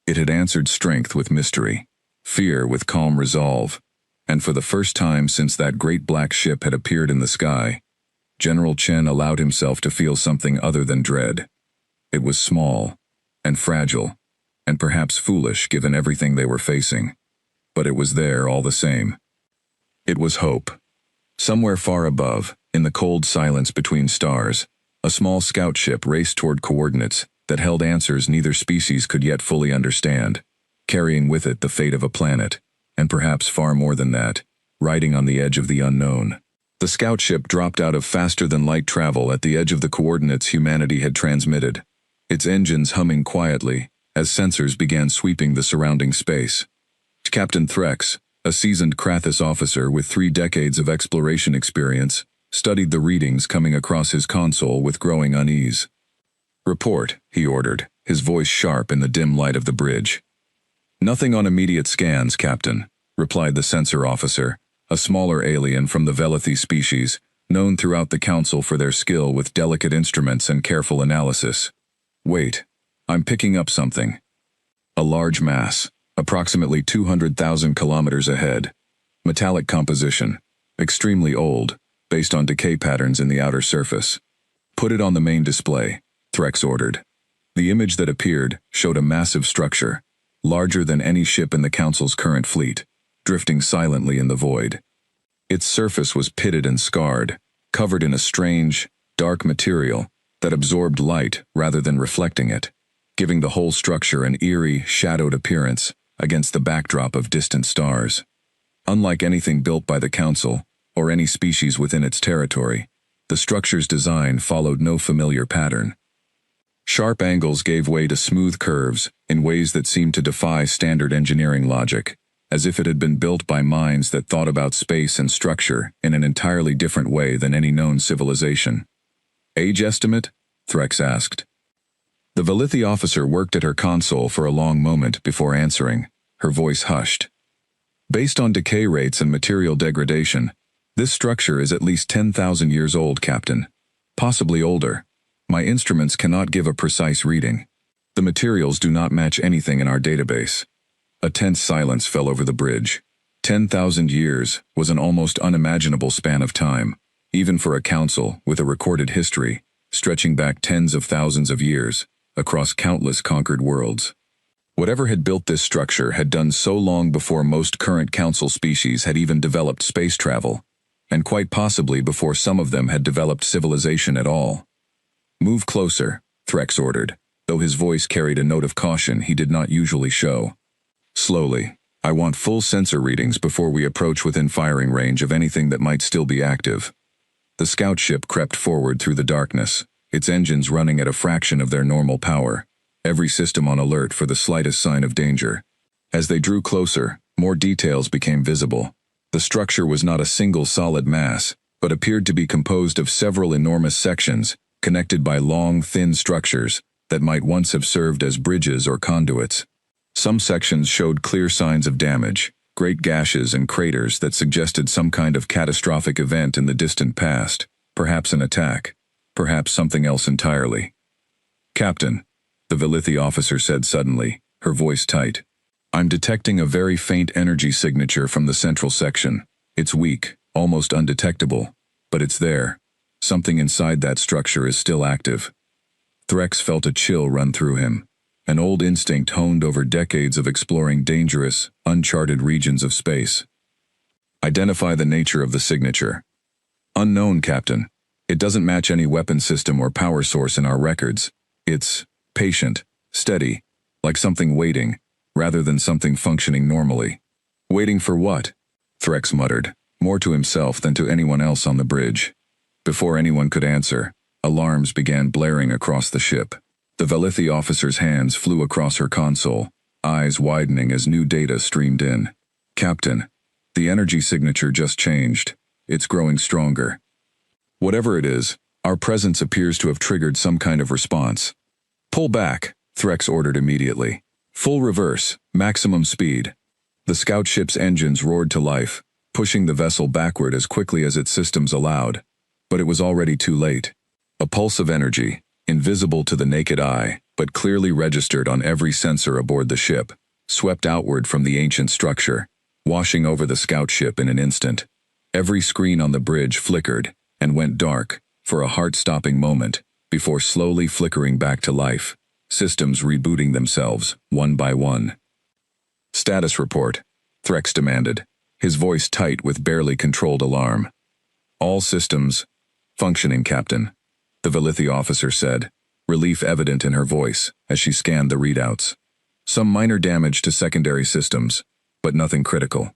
It had answered strength with mystery, fear with calm resolve, and for the first time since that great black ship had appeared in the sky, General Chen allowed himself to feel something other than dread. It was small, and fragile, and perhaps foolish given everything they were facing, but it was there all the same. It was hope. Somewhere far above, in the cold silence between stars, a small scout ship raced toward coordinates that held answers neither species could yet fully understand, carrying with it the fate of a planet, and perhaps far more than that, riding on the edge of the unknown. The scout ship dropped out of faster-than-light travel at the edge of the coordinates humanity had transmitted, its engines humming quietly as sensors began sweeping the surrounding space. Captain Threx, a seasoned Krathis officer with 3 decades of exploration experience, studied the readings coming across his console with growing unease. "Report," he ordered, his voice sharp in the dim light of the bridge. "Nothing on immediate scans, Captain," replied the sensor officer, a smaller alien from the Velethi species, known throughout the Council for their skill with delicate instruments and careful analysis. "Wait, I'm picking up something. A large mass, approximately 200,000 kilometers ahead. Metallic composition, extremely old, based on decay patterns in the outer surface. Put it on the main display," Threx ordered. The image that appeared showed a massive structure, larger than any ship in the Council's current fleet, drifting silently in the void. Its surface was pitted and scarred, covered in a strange, dark material that absorbed light rather than reflecting it, giving the whole structure an eerie, shadowed appearance against the backdrop of distant stars. Unlike anything built by the Council, or any species within its territory, the structure's design followed no familiar pattern. Sharp angles gave way to smooth curves in ways that seemed to defy standard engineering logic, as if it had been built by minds that thought about space and structure in an entirely different way than any known civilization. "Age estimate?" Threx asked. The Velethi officer worked at her console for a long moment before answering, her voice hushed. "Based on decay rates and material degradation, this structure is at least 10,000 years old, Captain. Possibly older. My instruments cannot give a precise reading. The materials do not match anything in our database." A tense silence fell over the bridge. 10,000 years was an almost unimaginable span of time, even for a council with a recorded history, stretching back tens of thousands of years, across countless conquered worlds. Whatever had built this structure had done so long before most current council species had even developed space travel, and quite possibly before some of them had developed civilization at all. "Move closer," Threx ordered, though his voice carried a note of caution he did not usually show. "Slowly. I want full sensor readings before we approach within firing range of anything that might still be active." The scout ship crept forward through the darkness, its engines running at a fraction of their normal power, every system on alert for the slightest sign of danger. As they drew closer, more details became visible. The structure was not a single solid mass, but appeared to be composed of several enormous sections, connected by long, thin structures that might once have served as bridges or conduits. Some sections showed clear signs of damage, great gashes and craters that suggested some kind of catastrophic event in the distant past, perhaps an attack, perhaps something else entirely. "Captain," the Velithi officer said suddenly, her voice tight, "I'm detecting a very faint energy signature from the central section. It's weak, almost undetectable, but it's there. Something inside that structure is still active." Threx felt a chill run through him, an old instinct honed over decades of exploring dangerous, uncharted regions of space. "Identify the nature of the signature." "Unknown, Captain. It doesn't match any weapon system or power source in our records. It's patient, steady, like something waiting, rather than something functioning normally." "Waiting for what?" Threx muttered, more to himself than to anyone else on the bridge. Before anyone could answer, alarms began blaring across the ship. The Velithi officer's hands flew across her console, eyes widening as new data streamed in. "Captain, the energy signature just changed. It's growing stronger. Whatever it is, our presence appears to have triggered some kind of response." "Pull back," Threx ordered immediately. "Full reverse, maximum speed." The scout ship's engines roared to life, pushing the vessel backward as quickly as its systems allowed. But it was already too late. A pulse of energy, invisible to the naked eye, but clearly registered on every sensor aboard the ship, swept outward from the ancient structure, washing over the scout ship in an instant. Every screen on the bridge flickered and went dark for a heart-stopping moment before slowly flickering back to life, systems rebooting themselves one by one. "Status report," Threx demanded, his voice tight with barely controlled alarm. "All systems functioning, Captain," the Velithi officer said, relief evident in her voice as she scanned the readouts. "Some minor damage to secondary systems, but nothing critical.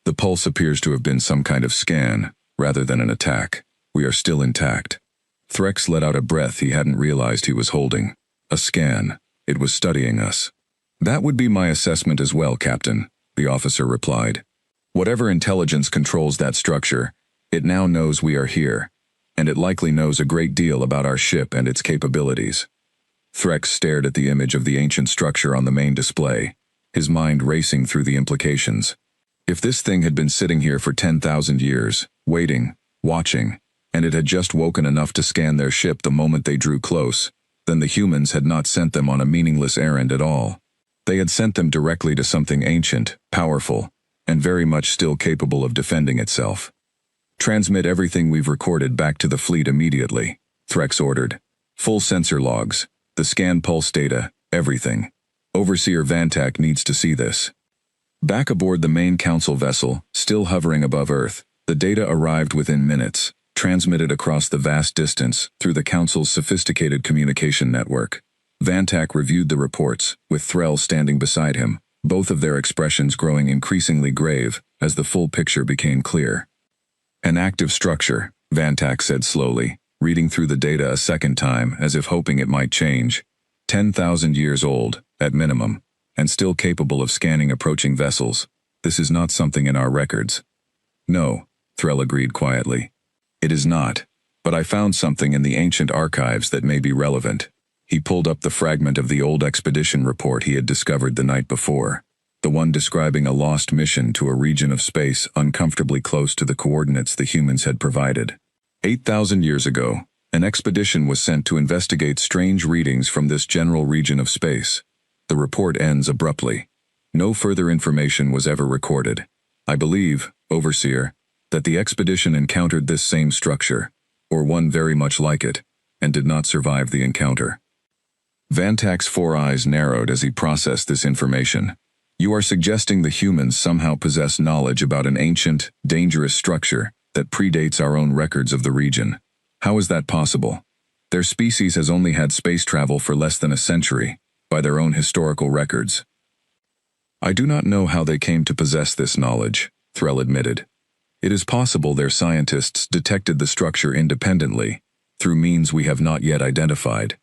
The pulse appears to have been some kind of scan, rather than an attack. We are still intact." Threx let out a breath he hadn't realized he was holding. A scan. It was studying us. "That would be my assessment as well, Captain," the officer replied. "Whatever intelligence controls that structure, it now knows we are here, and it likely knows a great deal about our ship and its capabilities." Threx stared at the image of the ancient structure on the main display, his mind racing through the implications. If this thing had been sitting here for 10,000 years, waiting, watching, and it had just woken enough to scan their ship the moment they drew close, then the humans had not sent them on a meaningless errand at all. They had sent them directly to something ancient, powerful, and very much still capable of defending itself. "Transmit everything we've recorded back to the fleet immediately," Threx ordered. "Full sensor logs, the scan pulse data, everything. Overseer Vantak needs to see this." Back aboard the main council vessel, still hovering above Earth, the data arrived within minutes, transmitted across the vast distance through the council's sophisticated communication network. Vantak reviewed the reports, with Threll standing beside him, both of their expressions growing increasingly grave as the full picture became clear. "An active structure," Vantak said slowly, reading through the data a second time as if hoping it might change. 10,000 years old, at minimum, and still capable of scanning approaching vessels. This is not something in our records." "No," Threll agreed quietly. "It is not, but I found something in the ancient archives that may be relevant." He pulled up the fragment of the old expedition report he had discovered the night before, the one describing a lost mission to a region of space uncomfortably close to the coordinates the humans had provided. 8,000 years ago, an expedition was sent to investigate strange readings from this general region of space. The report ends abruptly. No further information was ever recorded. "I believe, Overseer, that the expedition encountered this same structure, or one very much like it, and did not survive the encounter. Vantak's 4 eyes narrowed as he processed this information. You are suggesting the humans somehow possess knowledge about an ancient, dangerous structure that predates our own records of the region. How is that possible? Their species has only had space travel for less than a century, by their own historical records. I do not know how they came to possess this knowledge, Threll admitted. It is possible their scientists detected the structure independently, through means we have not yet identified.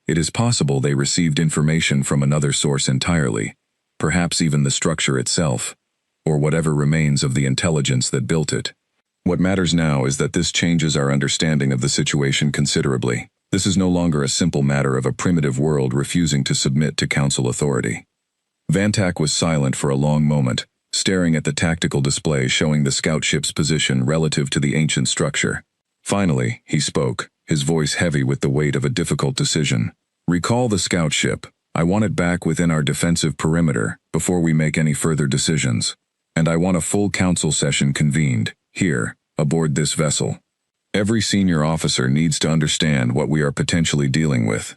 It is possible they received information from another source entirely, perhaps even the structure itself, or whatever remains of the intelligence that built it. What matters now is that this changes our understanding of the situation considerably. This is no longer a simple matter of a primitive world refusing to submit to council authority. Vantak was silent for a long moment, staring at the tactical display showing the scout ship's position relative to the ancient structure. Finally, he spoke, his voice heavy with the weight of a difficult decision. Recall the scout ship. I want it back within our defensive perimeter before we make any further decisions. And I want a full council session convened, here, aboard this vessel. Every senior officer needs to understand what we are potentially dealing with.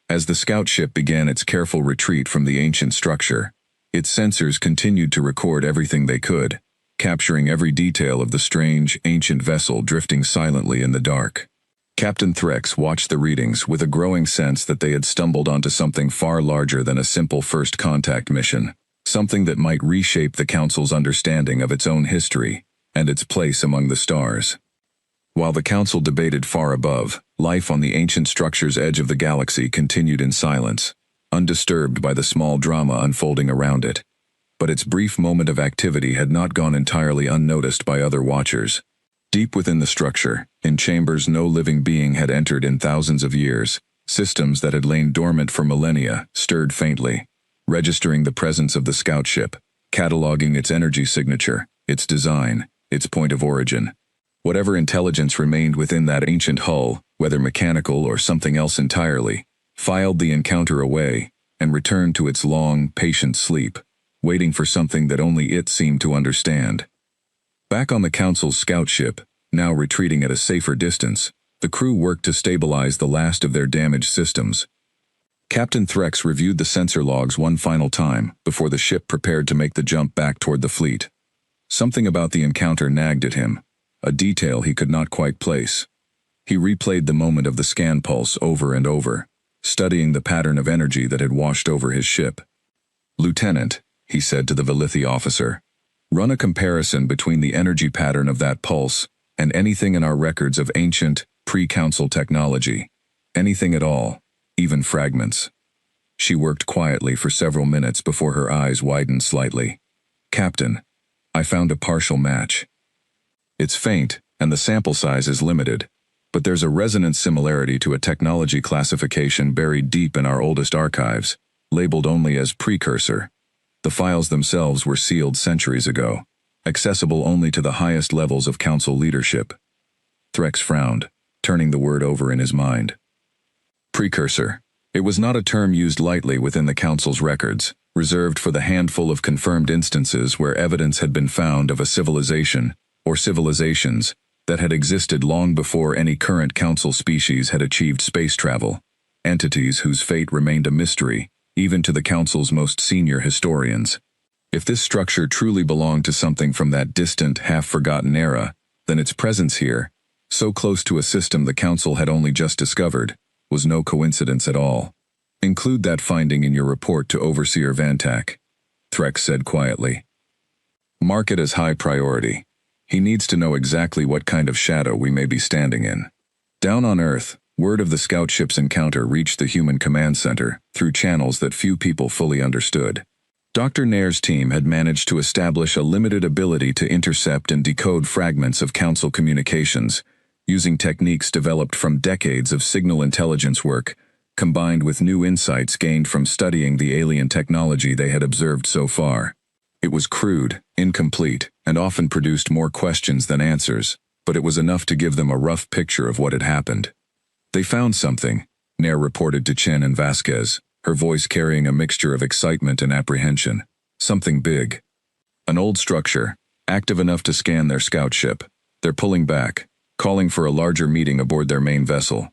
As the scout ship began its careful retreat from the ancient structure, its sensors continued to record everything they could, capturing every detail of the strange, ancient vessel drifting silently in the dark. Captain Threx watched the readings with a growing sense that they had stumbled onto something far larger than a simple first contact mission, something that might reshape the Council's understanding of its own history and its place among the stars. While the Council debated far above, life on the ancient structure's edge of the galaxy continued in silence, undisturbed by the small drama unfolding around it. But its brief moment of activity had not gone entirely unnoticed by other watchers. Deep within the structure, in chambers no living being had entered in thousands of years, systems that had lain dormant for millennia stirred faintly, registering the presence of the scout ship, cataloging its energy signature, its design, its point of origin. Whatever intelligence remained within that ancient hull, whether mechanical or something else entirely, filed the encounter away and returned to its long, patient sleep, waiting for something that only it seemed to understand. Back on the Council's scout ship, now retreating at a safer distance, the crew worked to stabilize the last of their damaged systems. Captain Threx reviewed the sensor logs one final time before the ship prepared to make the jump back toward the fleet. Something about the encounter nagged at him, a detail he could not quite place. He replayed the moment of the scan pulse over and over, studying the pattern of energy that had washed over his ship. "Lieutenant," he said to the Velithi officer, "run a comparison between the energy pattern of that pulse and anything in our records of ancient, pre-council technology. Anything at all, even fragments." She worked quietly for several minutes before her eyes widened slightly. "Captain, I found a partial match. It's faint, and the sample size is limited, but there's a resonant similarity to a technology classification buried deep in our oldest archives, labeled only as precursor. The files themselves were sealed centuries ago, accessible only to the highest levels of council leadership." Threx frowned, turning the word over in his mind. Precursor. It was not a term used lightly within the council's records, reserved for the handful of confirmed instances where evidence had been found of a civilization, or civilizations, that had existed long before any current council species had achieved space travel, entities whose fate remained a mystery, even to the Council's most senior historians. If this structure truly belonged to something from that distant, half-forgotten era, then its presence here, so close to a system the Council had only just discovered, was no coincidence at all. "Include that finding in your report to Overseer Vantak," Threx said quietly. "Mark it as high priority. He needs to know exactly what kind of shadow we may be standing in." Down on Earth, word of the scout ship's encounter reached the human command center through channels that few people fully understood. Dr. Nair's team had managed to establish a limited ability to intercept and decode fragments of council communications, using techniques developed from decades of signal intelligence work, combined with new insights gained from studying the alien technology they had observed so far. It was crude, incomplete, and often produced more questions than answers, but it was enough to give them a rough picture of what had happened. "They found something," Nair reported to Chen and Vasquez, her voice carrying a mixture of excitement and apprehension. "Something big. An old structure, active enough to scan their scout ship. They're pulling back, calling for a larger meeting aboard their main vessel.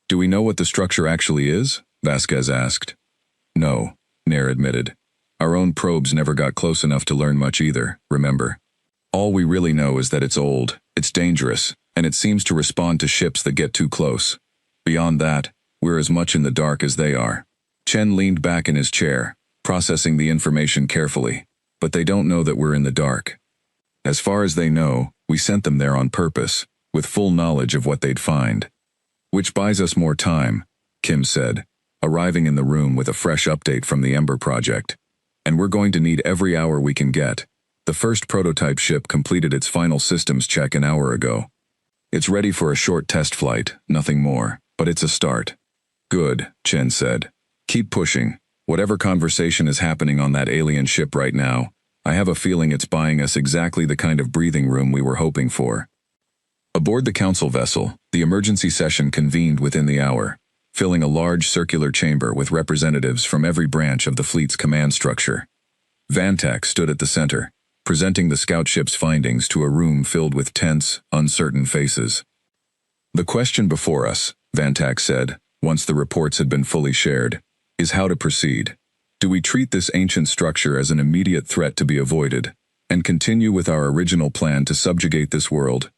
Do we know what the structure actually is? Vasquez asked. No, Nair admitted. Our own probes never got close enough to learn much either, remember? All we really know is that it's old, it's dangerous, and it seems to respond to ships that get too close. Beyond that, we're as much in the dark as they are. Chen leaned back in his chair, processing the information carefully. But they don't know that we're in the dark. As far as they know, we sent them there on purpose, with full knowledge of what they'd find. Which buys us more time, Kim said, arriving in the room with a fresh update from the Ember project. And we're going to need every hour we can get. The first prototype ship completed its final systems check an hour ago. It's ready for a short test flight, nothing more, but it's a start. Good, Chen said. Keep pushing. Whatever conversation is happening on that alien ship right now, I have a feeling it's buying us exactly the kind of breathing room we were hoping for. Aboard the council vessel, the emergency session convened within the hour, filling a large circular chamber with representatives from every branch of the fleet's command structure. Vantak stood at the center, presenting the scout ship's findings to a room filled with tense, uncertain faces. The question before us, Vantak said, once the reports had been fully shared, is how to proceed. Do we treat this ancient structure as an immediate threat to be avoided, and continue with our original plan to subjugate this world?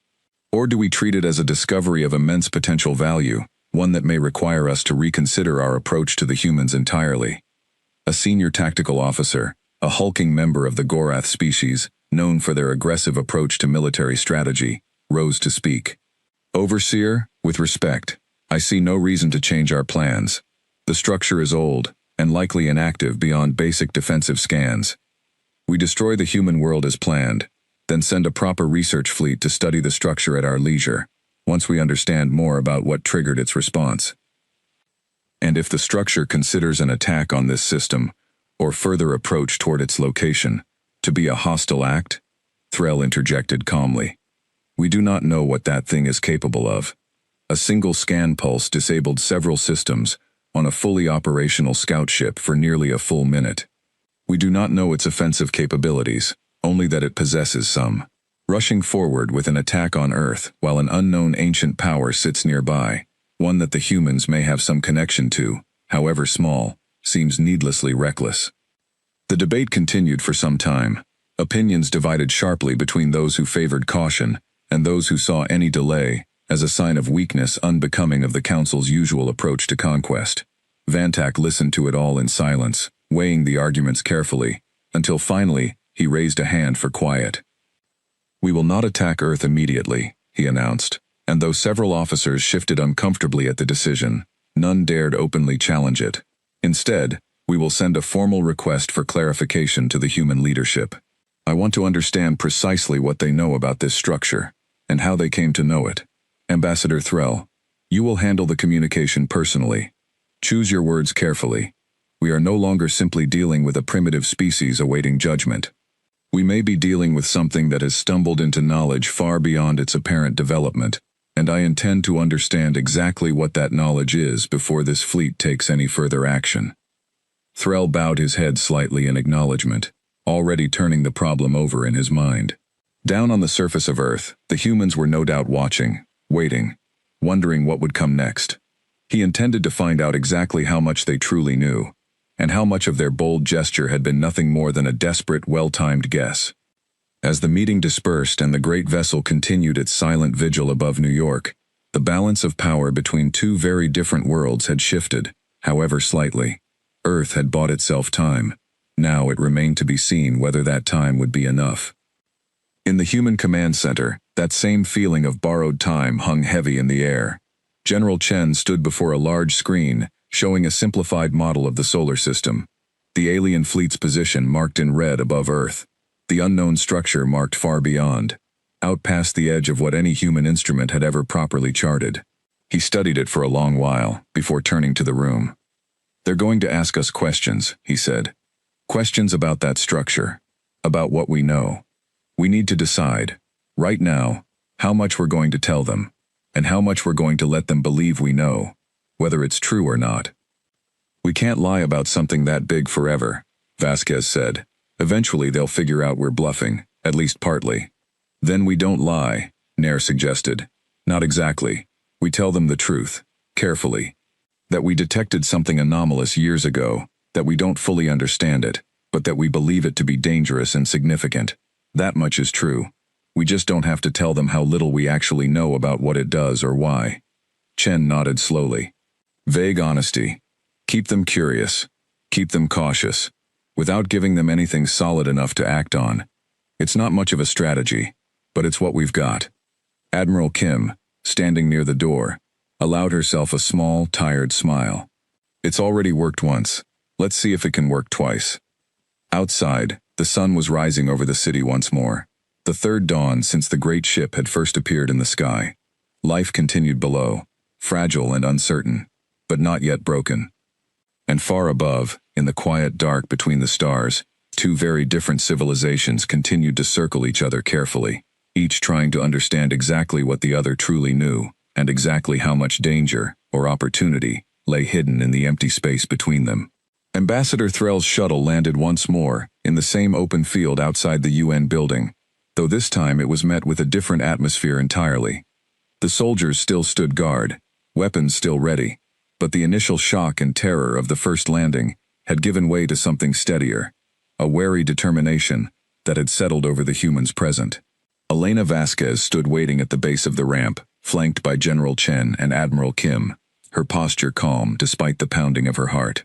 Or do we treat it as a discovery of immense potential value, one that may require us to reconsider our approach to the humans entirely? A senior tactical officer, a hulking member of the Gorath species, known for their aggressive approach to military strategy, rose to speak. Overseer, with respect, I see no reason to change our plans. The structure is old, and likely inactive beyond basic defensive scans. We destroy the human world as planned, then send a proper research fleet to study the structure at our leisure, once we understand more about what triggered its response. And if the structure considers an attack on this system, or further approach toward its location, to be a hostile act, Threll interjected calmly. We do not know what that thing is capable of. A single scan pulse disabled several systems on a fully operational scout ship for nearly a full minute. We do not know its offensive capabilities, only that it possesses some. Rushing forward with an attack on Earth while an unknown ancient power sits nearby, one that the humans may have some connection to, however small, seems needlessly reckless. The debate continued for some time. Opinions divided sharply between those who favored caution and those who saw any delay as a sign of weakness unbecoming of the Council's usual approach to conquest. Vantak listened to it all in silence, weighing the arguments carefully, until finally he raised a hand for quiet. We will not attack Earth immediately, he announced, and though several officers shifted uncomfortably at the decision, none dared openly challenge it. Instead, we will send a formal request for clarification to the human leadership. I want to understand precisely what they know about this structure, and how they came to know it. Ambassador Threll, you will handle the communication personally. Choose your words carefully. We are no longer simply dealing with a primitive species awaiting judgment. We may be dealing with something that has stumbled into knowledge far beyond its apparent development, and I intend to understand exactly what that knowledge is before this fleet takes any further action. Threll bowed his head slightly in acknowledgement, already turning the problem over in his mind. Down on the surface of Earth, the humans were no doubt watching, waiting, wondering what would come next. He intended to find out exactly how much they truly knew, and how much of their bold gesture had been nothing more than a desperate, well-timed guess. As the meeting dispersed and the great vessel continued its silent vigil above New York, the balance of power between two very different worlds had shifted, however slightly. Earth had bought itself time. Now it remained to be seen whether that time would be enough. In the human command center, that same feeling of borrowed time hung heavy in the air. General Chen stood before a large screen, showing a simplified model of the solar system. The alien fleet's position marked in red above Earth. The unknown structure marked far beyond, out past the edge of what any human instrument had ever properly charted. He studied it for a long while, before turning to the room. They're going to ask us questions, he said. Questions about that structure, about what we know. We need to decide, right now, how much we're going to tell them, and how much we're going to let them believe we know, whether it's true or not. We can't lie about something that big forever, Vasquez said. Eventually they'll figure out we're bluffing, At least partly. Then we don't lie, Nair suggested. Not exactly. We tell them the truth, carefully. That we detected something anomalous years ago, that we don't fully understand it, but that we believe it to be dangerous and significant. That much is true. We just don't have to tell them how little we actually know about what it does or why. Chen nodded slowly. Vague honesty. Keep them curious. Keep them cautious. Without giving them anything solid enough to act on. It's not much of a strategy, but it's what we've got. Admiral Kim, standing near the door, allowed herself a small, tired smile. It's already worked once. Let's see if it can work twice. Outside, the sun was rising over the city once more. The third dawn since the great ship had first appeared in the sky. Life continued below, fragile and uncertain, but not yet broken. And far above, in the quiet dark between the stars, two very different civilizations continued to circle each other carefully, each trying to understand exactly what the other truly knew, and exactly how much danger, or opportunity, lay hidden in the empty space between them. Ambassador Threll's shuttle landed once more, in the same open field outside the UN building, though this time it was met with a different atmosphere entirely. The soldiers still stood guard, weapons still ready, but the initial shock and terror of the first landing had given way to something steadier, a wary determination that had settled over the humans present. Elena Vasquez stood waiting at the base of the ramp, flanked by General Chen and Admiral Kim, her posture calm despite the pounding of her heart.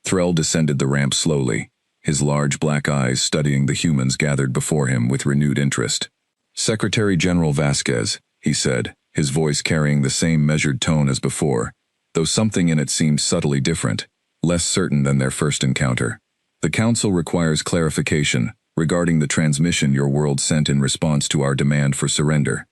Threll descended the ramp slowly, his large black eyes studying the humans gathered before him with renewed interest. Secretary General Vasquez, he said, his voice carrying the same measured tone as before, though something in it seemed subtly different, less certain than their first encounter. The Council requires clarification regarding the transmission your world sent in response to our demand for surrender.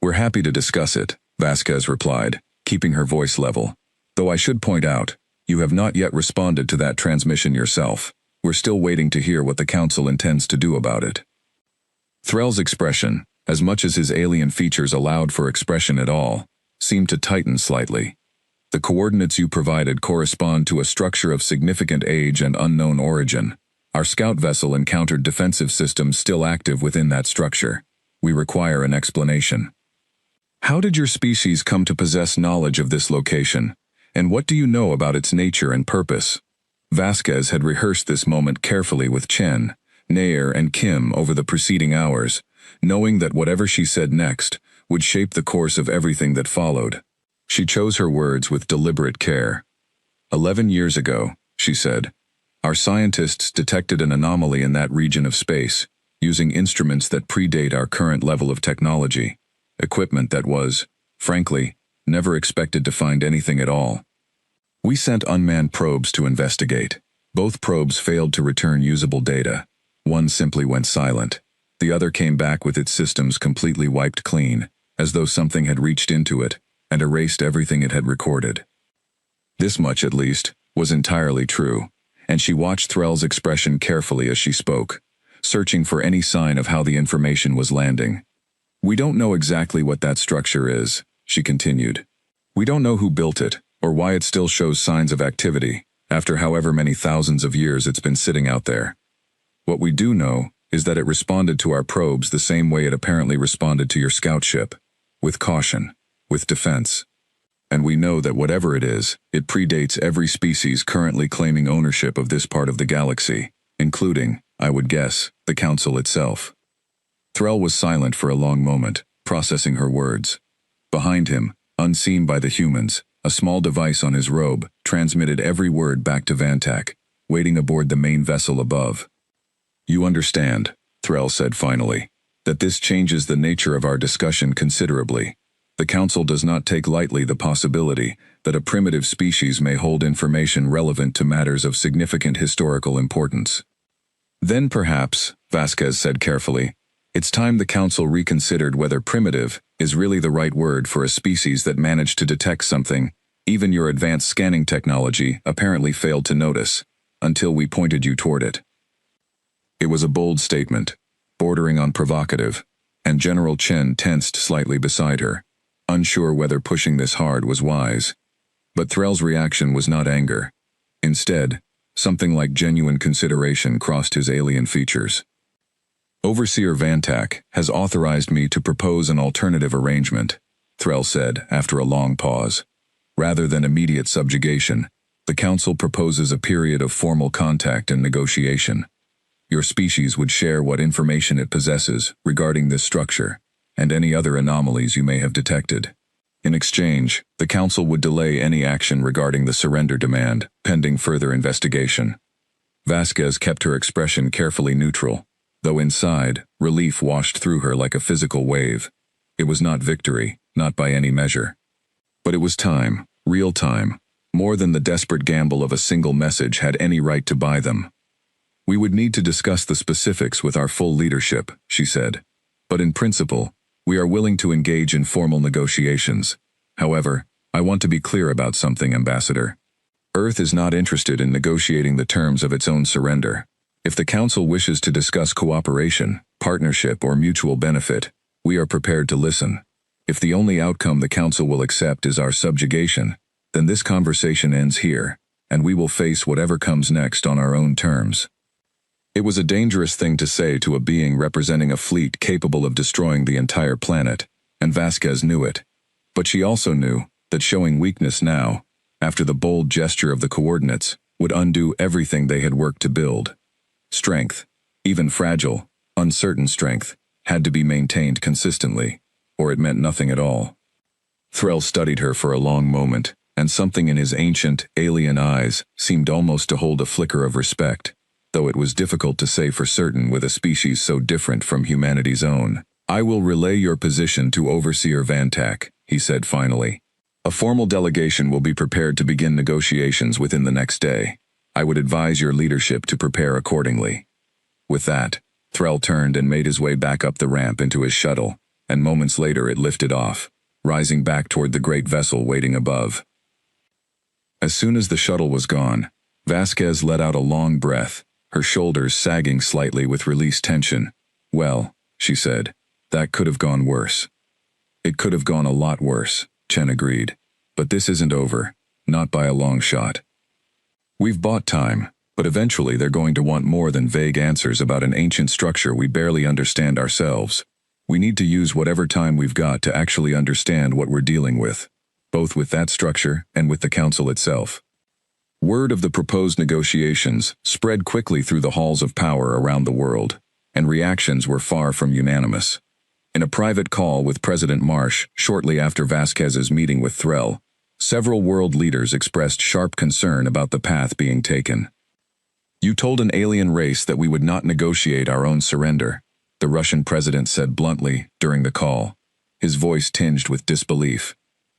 We're happy to discuss it, Vasquez replied, keeping her voice level. Though I should point out, you have not yet responded to that transmission yourself. We're still waiting to hear what the Council intends to do about it. Threll's expression, as much as his alien features allowed for expression at all, seemed to tighten slightly. The coordinates you provided correspond to a structure of significant age and unknown origin. Our scout vessel encountered defensive systems still active within that structure. We require an explanation. How did your species come to possess knowledge of this location, and what do you know about its nature and purpose? Vasquez had rehearsed this moment carefully with Chen, Nair, and Kim over the preceding hours, knowing that whatever she said next would shape the course of everything that followed. She chose her words with deliberate care. 11 years ago, she said, our scientists detected an anomaly in that region of space, using instruments that predate our current level of technology, equipment that was, frankly, never expected to find anything at all. We sent unmanned probes to investigate. Both probes failed to return usable data. One simply went silent. The other came back with its systems completely wiped clean, as though something had reached into it and erased everything it had recorded. This much, at least, was entirely true, and she watched Threll's expression carefully as she spoke, searching for any sign of how the information was landing. We don't know exactly what that structure is, she continued. We don't know who built it, or why it still shows signs of activity, after however many thousands of years it's been sitting out there. What we do know is that it responded to our probes the same way it apparently responded to your scout ship, with caution, with defense. And we know that whatever it is, it predates every species currently claiming ownership of this part of the galaxy, including, I would guess, the Council itself. Threll was silent for a long moment, processing her words. Behind him, unseen by the humans, a small device on his robe transmitted every word back to Vantak, waiting aboard the main vessel above. You understand, Threll said finally, that this changes the nature of our discussion considerably. The Council does not take lightly the possibility that a primitive species may hold information relevant to matters of significant historical importance. Then perhaps, Vasquez said carefully, it's time the Council reconsidered whether primitive is really the right word for a species that managed to detect something even your advanced scanning technology apparently failed to notice, until we pointed you toward it. It was a bold statement, bordering on provocative, and General Chen tensed slightly beside her, unsure whether pushing this hard was wise. But Threll's reaction was not anger. Instead, something like genuine consideration crossed his alien features. Overseer Vantak has authorized me to propose an alternative arrangement, Threll said after a long pause. Rather than immediate subjugation, the Council proposes a period of formal contact and negotiation. Your species would share what information it possesses regarding this structure, and any other anomalies you may have detected. In exchange, the Council would delay any action regarding the surrender demand, pending further investigation. Vasquez kept her expression carefully neutral, though inside, relief washed through her like a physical wave. It was not victory, not by any measure. But it was time, real time, more than the desperate gamble of a single message had any right to buy them. We would need to discuss the specifics with our full leadership, she said. But in principle, we are willing to engage in formal negotiations. However, I want to be clear about something, Ambassador. Earth is not interested in negotiating the terms of its own surrender. If the Council wishes to discuss cooperation, partnership, or mutual benefit, we are prepared to listen. If the only outcome the Council will accept is our subjugation, then this conversation ends here, and we will face whatever comes next on our own terms. It was a dangerous thing to say to a being representing a fleet capable of destroying the entire planet, and Vasquez knew it. But she also knew that showing weakness now, after the bold gesture of the coordinates, would undo everything they had worked to build. Strength, even fragile, uncertain strength, had to be maintained consistently, or it meant nothing at all. Threll studied her for a long moment, and something in his ancient, alien eyes seemed almost to hold a flicker of respect, though it was difficult to say for certain with a species so different from humanity's own. I will relay your position to Overseer Vantak, he said finally. A formal delegation will be prepared to begin negotiations within the next day. I would advise your leadership to prepare accordingly. With that, Threll turned and made his way back up the ramp into his shuttle, and moments later it lifted off, rising back toward the great vessel waiting above. As soon as the shuttle was gone, Vasquez let out a long breath, her shoulders sagging slightly with released tension. Well, she said, that could have gone worse. It could have gone a lot worse, Chen agreed. But this isn't over, not by a long shot. We've bought time, but eventually they're going to want more than vague answers about an ancient structure we barely understand ourselves. We need to use whatever time we've got to actually understand what we're dealing with, both with that structure and with the Council itself. Word of the proposed negotiations spread quickly through the halls of power around the world, and reactions were far from unanimous. In a private call with President Marsh shortly after Vasquez's meeting with Threll, several world leaders expressed sharp concern about the path being taken. You told an alien race that we would not negotiate our own surrender, the Russian president said bluntly during the call, his voice tinged with disbelief.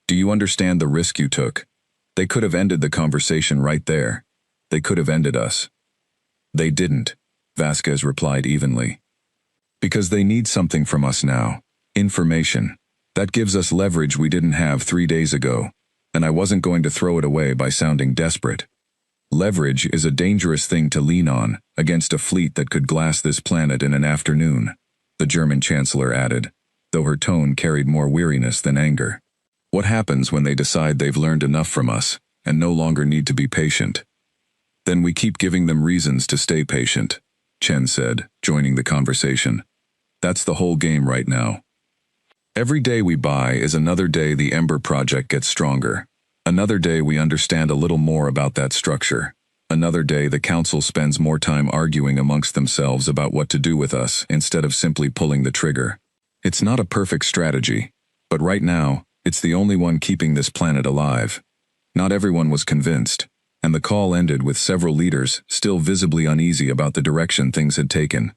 Do you understand the risk you took? They could have ended the conversation right there. They could have ended us. They didn't, Vasquez replied evenly. Because they need something from us now. Information. That gives us leverage we didn't have 3 days ago, and I wasn't going to throw it away by sounding desperate. Leverage is a dangerous thing to lean on against a fleet that could glass this planet in an afternoon, the German chancellor added, though her tone carried more weariness than anger. What happens when they decide they've learned enough from us and no longer need to be patient? Then we keep giving them reasons to stay patient, Chen said, joining the conversation. That's the whole game right now. Every day we buy is another day the Ember Project gets stronger. Another day we understand a little more about that structure. Another day the Council spends more time arguing amongst themselves about what to do with us instead of simply pulling the trigger. It's not a perfect strategy, but right now, it's the only one keeping this planet alive. Not everyone was convinced, and the call ended with several leaders still visibly uneasy about the direction things had taken.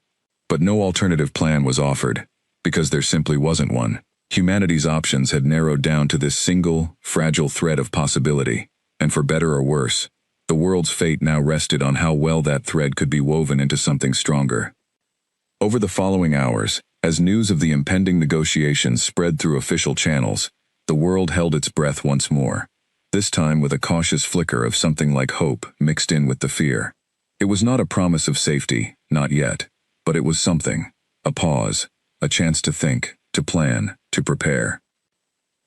But no alternative plan was offered, because there simply wasn't one. Humanity's options had narrowed down to this single, fragile thread of possibility, and for better or worse, the world's fate now rested on how well that thread could be woven into something stronger. Over the following hours, as news of the impending negotiations spread through official channels, the world held its breath once more, this time with a cautious flicker of something like hope mixed in with the fear. It was not a promise of safety, not yet, but it was something, a pause, a chance to think, to plan, to prepare.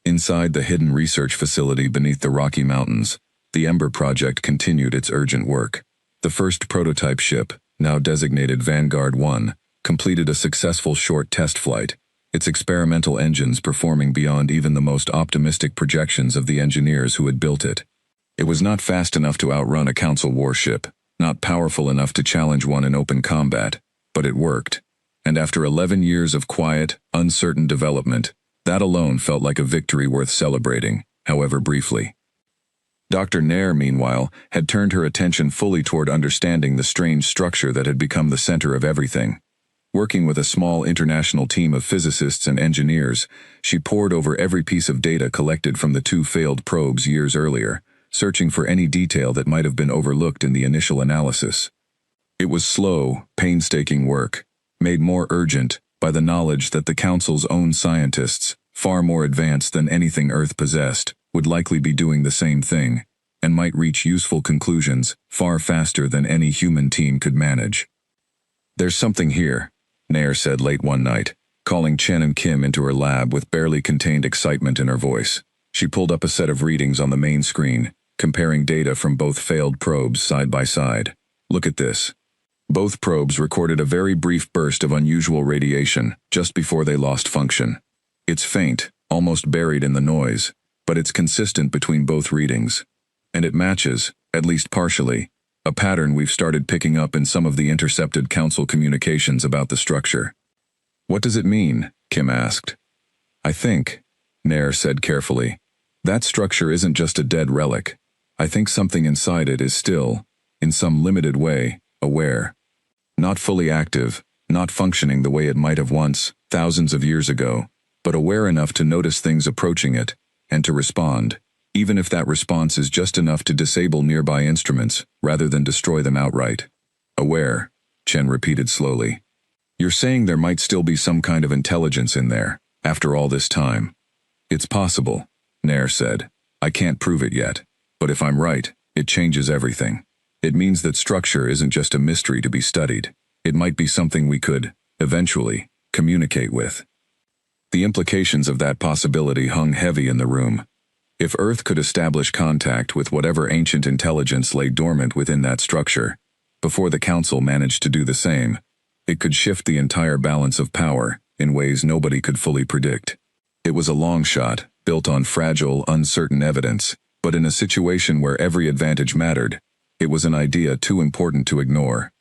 Inside the hidden research facility beneath the Rocky Mountains, the Ember Project continued its urgent work. The first prototype ship, now designated Vanguard 1, completed a successful short test flight, its experimental engines performing beyond even the most optimistic projections of the engineers who had built it. It was not fast enough to outrun a Council warship, not powerful enough to challenge one in open combat, but it worked. And after 11 years of quiet, uncertain development, that alone felt like a victory worth celebrating, however briefly. Dr. Nair, meanwhile, had turned her attention fully toward understanding the strange structure that had become the center of everything. Working with a small international team of physicists and engineers, she pored over every piece of data collected from the 2 failed probes years earlier, searching for any detail that might have been overlooked in the initial analysis. It was slow, painstaking work, made more urgent by the knowledge that the Council's own scientists, far more advanced than anything Earth possessed, would likely be doing the same thing, and might reach useful conclusions far faster than any human team could manage. "There's something here," Nair said late one night, calling Chen and Kim into her lab with barely contained excitement in her voice. She pulled up a set of readings on the main screen, comparing data from both failed probes side by side. "Look at this." Both probes recorded a very brief burst of unusual radiation just before they lost function. It's faint, almost buried in the noise, but it's consistent between both readings. And it matches, at least partially, a pattern we've started picking up in some of the intercepted Council communications about the structure. "What does it mean?" Kim asked. "I think," Nair said carefully, "that structure isn't just a dead relic. I think something inside it is still, in some limited way, aware. Not fully active, not functioning the way it might have once, thousands of years ago, but aware enough to notice things approaching it, and to respond, even if that response is just enough to disable nearby instruments, rather than destroy them outright." "Aware," Chen repeated slowly. "You're saying there might still be some kind of intelligence in there, after all this time?" "It's possible," Nair said. "I can't prove it yet, but if I'm right, it changes everything. It means that structure isn't just a mystery to be studied. It might be something we could, eventually, communicate with." The implications of that possibility hung heavy in the room. If Earth could establish contact with whatever ancient intelligence lay dormant within that structure, before the Council managed to do the same, it could shift the entire balance of power in ways nobody could fully predict. It was a long shot, built on fragile, uncertain evidence, but in a situation where every advantage mattered, it was an idea too important to ignore.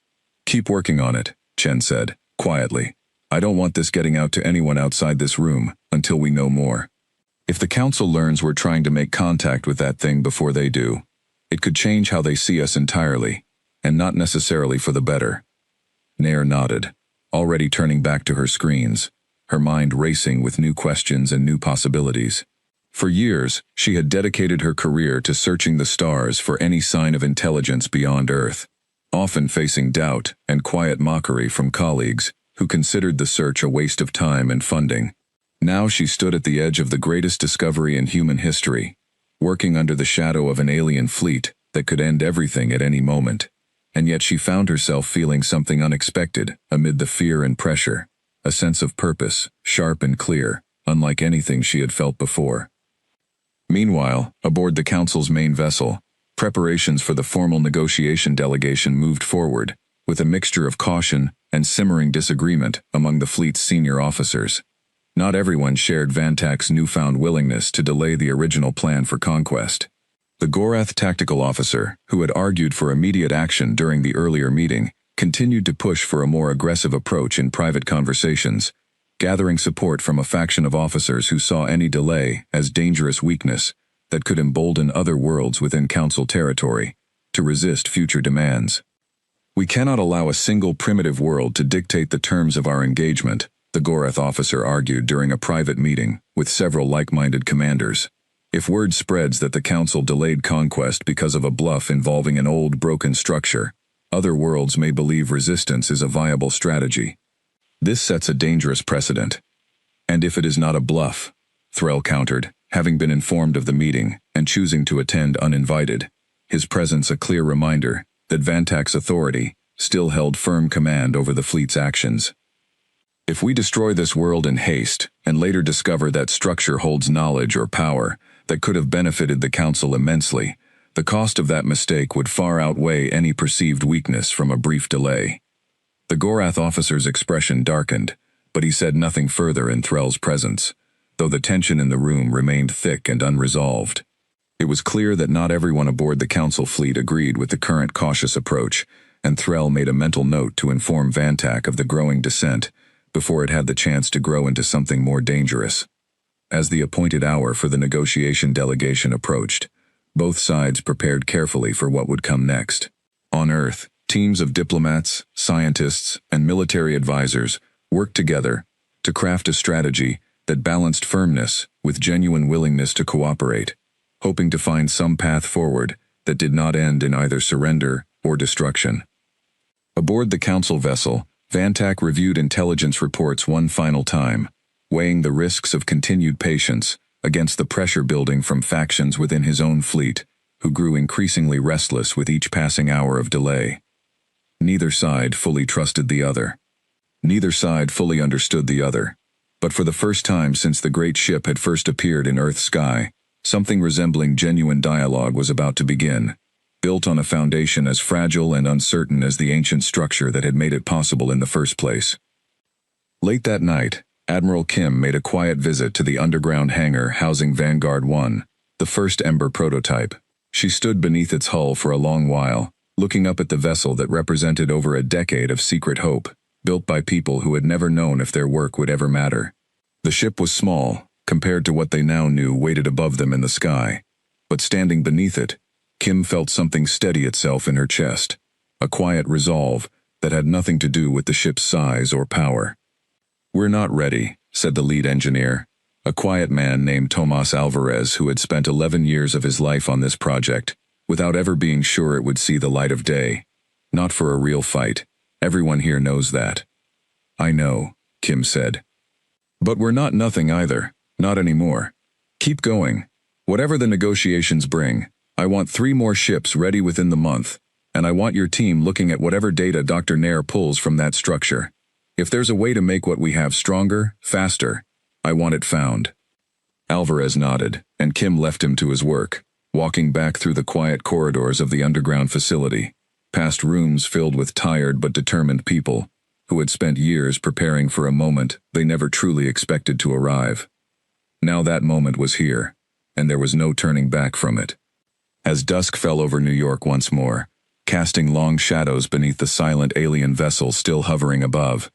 "Keep working on it," Chen said, quietly. "I don't want this getting out to anyone outside this room until we know more. If the Council learns we're trying to make contact with that thing before they do, it could change how they see us entirely, and not necessarily for the better." Nair nodded, already turning back to her screens, her mind racing with new questions and new possibilities. For years, she had dedicated her career to searching the stars for any sign of intelligence beyond Earth, often facing doubt and quiet mockery from colleagues who considered the search a waste of time and funding. Now she stood at the edge of the greatest discovery in human history, working under the shadow of an alien fleet that could end everything at any moment. And yet she found herself feeling something unexpected amid the fear and pressure, a sense of purpose, sharp and clear, unlike anything she had felt before. Meanwhile, aboard the Council's main vessel, preparations for the formal negotiation delegation moved forward, with a mixture of caution and simmering disagreement among the fleet's senior officers. Not everyone shared Vantak's newfound willingness to delay the original plan for conquest. The Gorath tactical officer, who had argued for immediate action during the earlier meeting, continued to push for a more aggressive approach in private conversations, gathering support from a faction of officers who saw any delay as dangerous weakness that could embolden other worlds within Council territory to resist future demands. "We cannot allow a single primitive world to dictate the terms of our engagement," the Gorath officer argued during a private meeting with several like-minded commanders. "If word spreads that the Council delayed conquest because of a bluff involving an old, broken structure, other worlds may believe resistance is a viable strategy. This sets a dangerous precedent." "And if it is not a bluff," Threll countered, having been informed of the meeting and choosing to attend uninvited, his presence a clear reminder that Vantak's authority still held firm command over the fleet's actions. "If we destroy this world in haste and later discover that structure holds knowledge or power that could have benefited the Council immensely, the cost of that mistake would far outweigh any perceived weakness from a brief delay." The Gorath officer's expression darkened, but he said nothing further in Threll's presence, though the tension in the room remained thick and unresolved. It was clear that not everyone aboard the Council fleet agreed with the current cautious approach, and Threll made a mental note to inform Vantak of the growing dissent before it had the chance to grow into something more dangerous. As the appointed hour for the negotiation delegation approached, both sides prepared carefully for what would come next. On Earth, teams of diplomats, scientists, and military advisors worked together to craft a strategy that balanced firmness with genuine willingness to cooperate, hoping to find some path forward that did not end in either surrender or destruction. Aboard the Council vessel, Vantak reviewed intelligence reports one final time, weighing the risks of continued patience against the pressure building from factions within his own fleet, who grew increasingly restless with each passing hour of delay. Neither side fully trusted the other. Neither side fully understood the other. But for the first time since the great ship had first appeared in Earth's sky, something resembling genuine dialogue was about to begin, built on a foundation as fragile and uncertain as the ancient structure that had made it possible in the first place. Late that night, Admiral Kim made a quiet visit to the underground hangar housing Vanguard 1, the first Ember prototype. She stood beneath its hull for a long while, looking up at the vessel that represented over a decade of secret hope, built by people who had never known if their work would ever matter. The ship was small, compared to what they now knew waited above them in the sky, but standing beneath it, Kim felt something steady itself in her chest, a quiet resolve that had nothing to do with the ship's size or power. "We're not ready," said the lead engineer, a quiet man named Tomas Alvarez who had spent 11 years of his life on this project, without ever being sure it would see the light of day. "Not for a real fight. Everyone here knows that." "I know," Kim said. "But we're not nothing either. Not anymore. Keep going. Whatever the negotiations bring, I want 3 more ships ready within the month, and I want your team looking at whatever data Dr. Nair pulls from that structure. If there's a way to make what we have stronger, faster, I want it found." Alvarez nodded, and Kim left him to his work, walking back through the quiet corridors of the underground facility, past rooms filled with tired but determined people, who had spent years preparing for a moment they never truly expected to arrive. Now that moment was here, and there was no turning back from it. As dusk fell over New York once more, casting long shadows beneath the silent alien vessel still hovering above,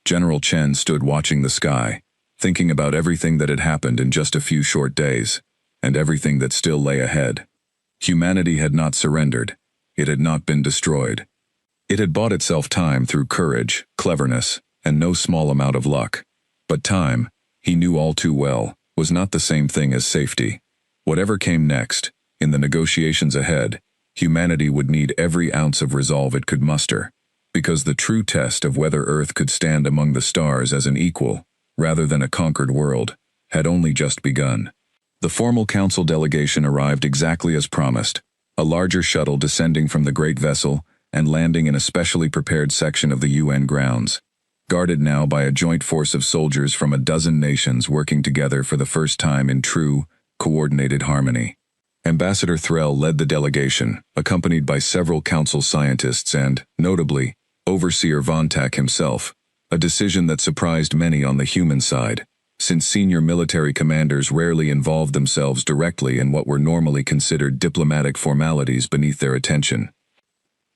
General Chen stood watching the sky, thinking about everything that had happened in just a few short days, and everything that still lay ahead. Humanity had not surrendered. It had not been destroyed. It had bought itself time through courage, cleverness, and no small amount of luck. But time, he knew all too well, was not the same thing as safety. Whatever came next, in the negotiations ahead, humanity would need every ounce of resolve it could muster, because the true test of whether Earth could stand among the stars as an equal, rather than a conquered world, had only just begun. The formal council delegation arrived exactly as promised, a larger shuttle descending from the great vessel and landing in a specially prepared section of the UN grounds, guarded now by a joint force of soldiers from a dozen nations working together for the first time in true, coordinated harmony. Ambassador Threll led the delegation, accompanied by several council scientists and, notably, Overseer Vantak himself, a decision that surprised many on the human side, since senior military commanders rarely involved themselves directly in what were normally considered diplomatic formalities beneath their attention.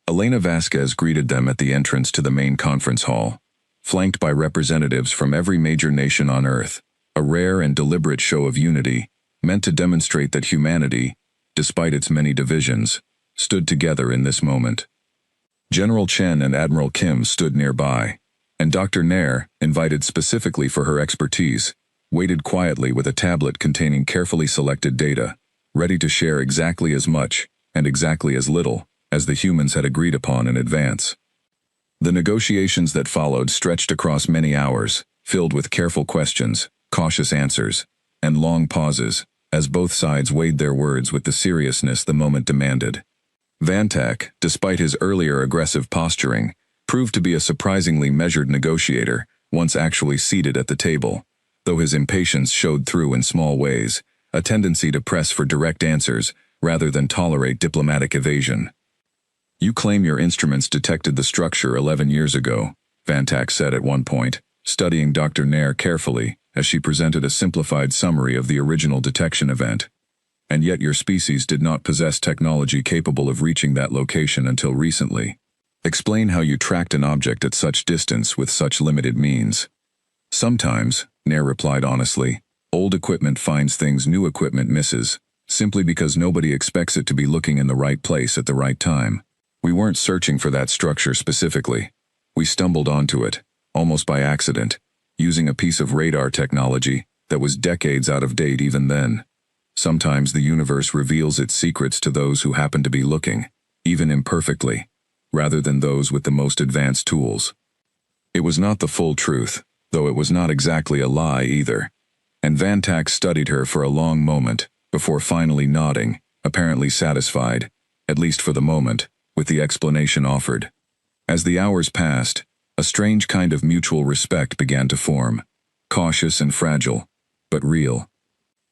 Elena Vasquez greeted them at the entrance to the main conference hall, flanked by representatives from every major nation on Earth, a rare and deliberate show of unity, meant to demonstrate that humanity, despite its many divisions, stood together in this moment. General Chen and Admiral Kim stood nearby, and Dr. Nair, invited specifically for her expertise, waited quietly with a tablet containing carefully selected data, ready to share exactly as much, and exactly as little, as the humans had agreed upon in advance. The negotiations that followed stretched across many hours, filled with careful questions, cautious answers, and long pauses, as both sides weighed their words with the seriousness the moment demanded. Vantak, despite his earlier aggressive posturing, proved to be a surprisingly measured negotiator once actually seated at the table, though his impatience showed through in small ways, a tendency to press for direct answers rather than tolerate diplomatic evasion. "You claim your instruments detected the structure 11 years ago," Vantak said at one point, studying Dr. Nair carefully as she presented a simplified summary of the original detection event. And yet your species did not possess technology capable of reaching that location until recently. Explain how you tracked an object at such distance with such limited means. Sometimes, Nair replied honestly, old equipment finds things new equipment misses, simply because nobody expects it to be looking in the right place at the right time. We weren't searching for that structure specifically. We stumbled onto it, almost by accident, using a piece of radar technology that was decades out of date even then. Sometimes the universe reveals its secrets to those who happen to be looking, even imperfectly, rather than those with the most advanced tools. It was not the full truth, though it was not exactly a lie either. And Vantak studied her for a long moment, before finally nodding, apparently satisfied, at least for the moment, with the explanation offered. As the hours passed, a strange kind of mutual respect began to form, cautious and fragile, but real.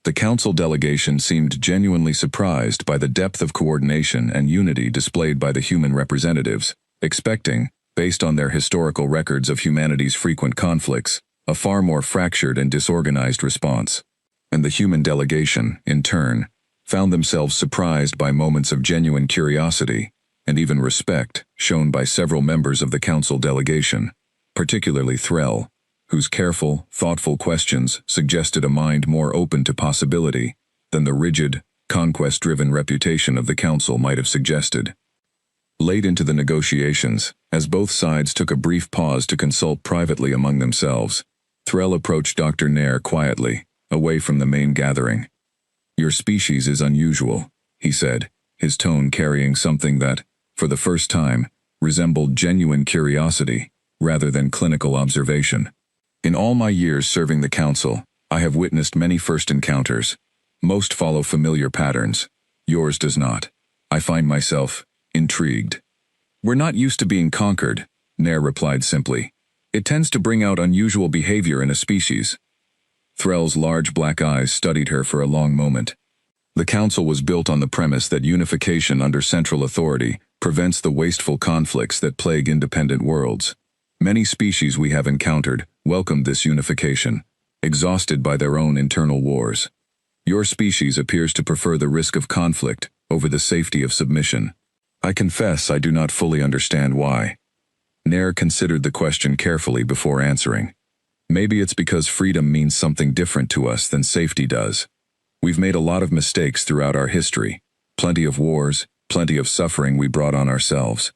The council delegation seemed genuinely surprised by the depth of coordination and unity displayed by the human representatives, expecting, based on their historical records of humanity's frequent conflicts, a far more fractured and disorganized response. And the human delegation, in turn, found themselves surprised by moments of genuine curiosity and even respect shown by several members of the council delegation, particularly Threll, whose careful, thoughtful questions suggested a mind more open to possibility than the rigid, conquest-driven reputation of the council might have suggested. Late into the negotiations, as both sides took a brief pause to consult privately among themselves, Threll approached Dr. Nair quietly, away from the main gathering. "Your species is unusual," he said, his tone carrying something that, for the first time, resembled genuine curiosity rather than clinical observation. "In all my years serving the council, I have witnessed many first encounters. Most follow familiar patterns. Yours does not. I find myself intrigued." "We're not used to being conquered," Nair replied simply. "It tends to bring out unusual behavior in a species." Threll's large black eyes studied her for a long moment. The council was built on the premise that unification under central authority prevents the wasteful conflicts that plague independent worlds. Many species we have encountered welcomed this unification, exhausted by their own internal wars. Your species appears to prefer the risk of conflict over the safety of submission. I confess I do not fully understand why. Nair considered the question carefully before answering. Maybe it's because freedom means something different to us than safety does. We've made a lot of mistakes throughout our history, plenty of wars, plenty of suffering we brought on ourselves.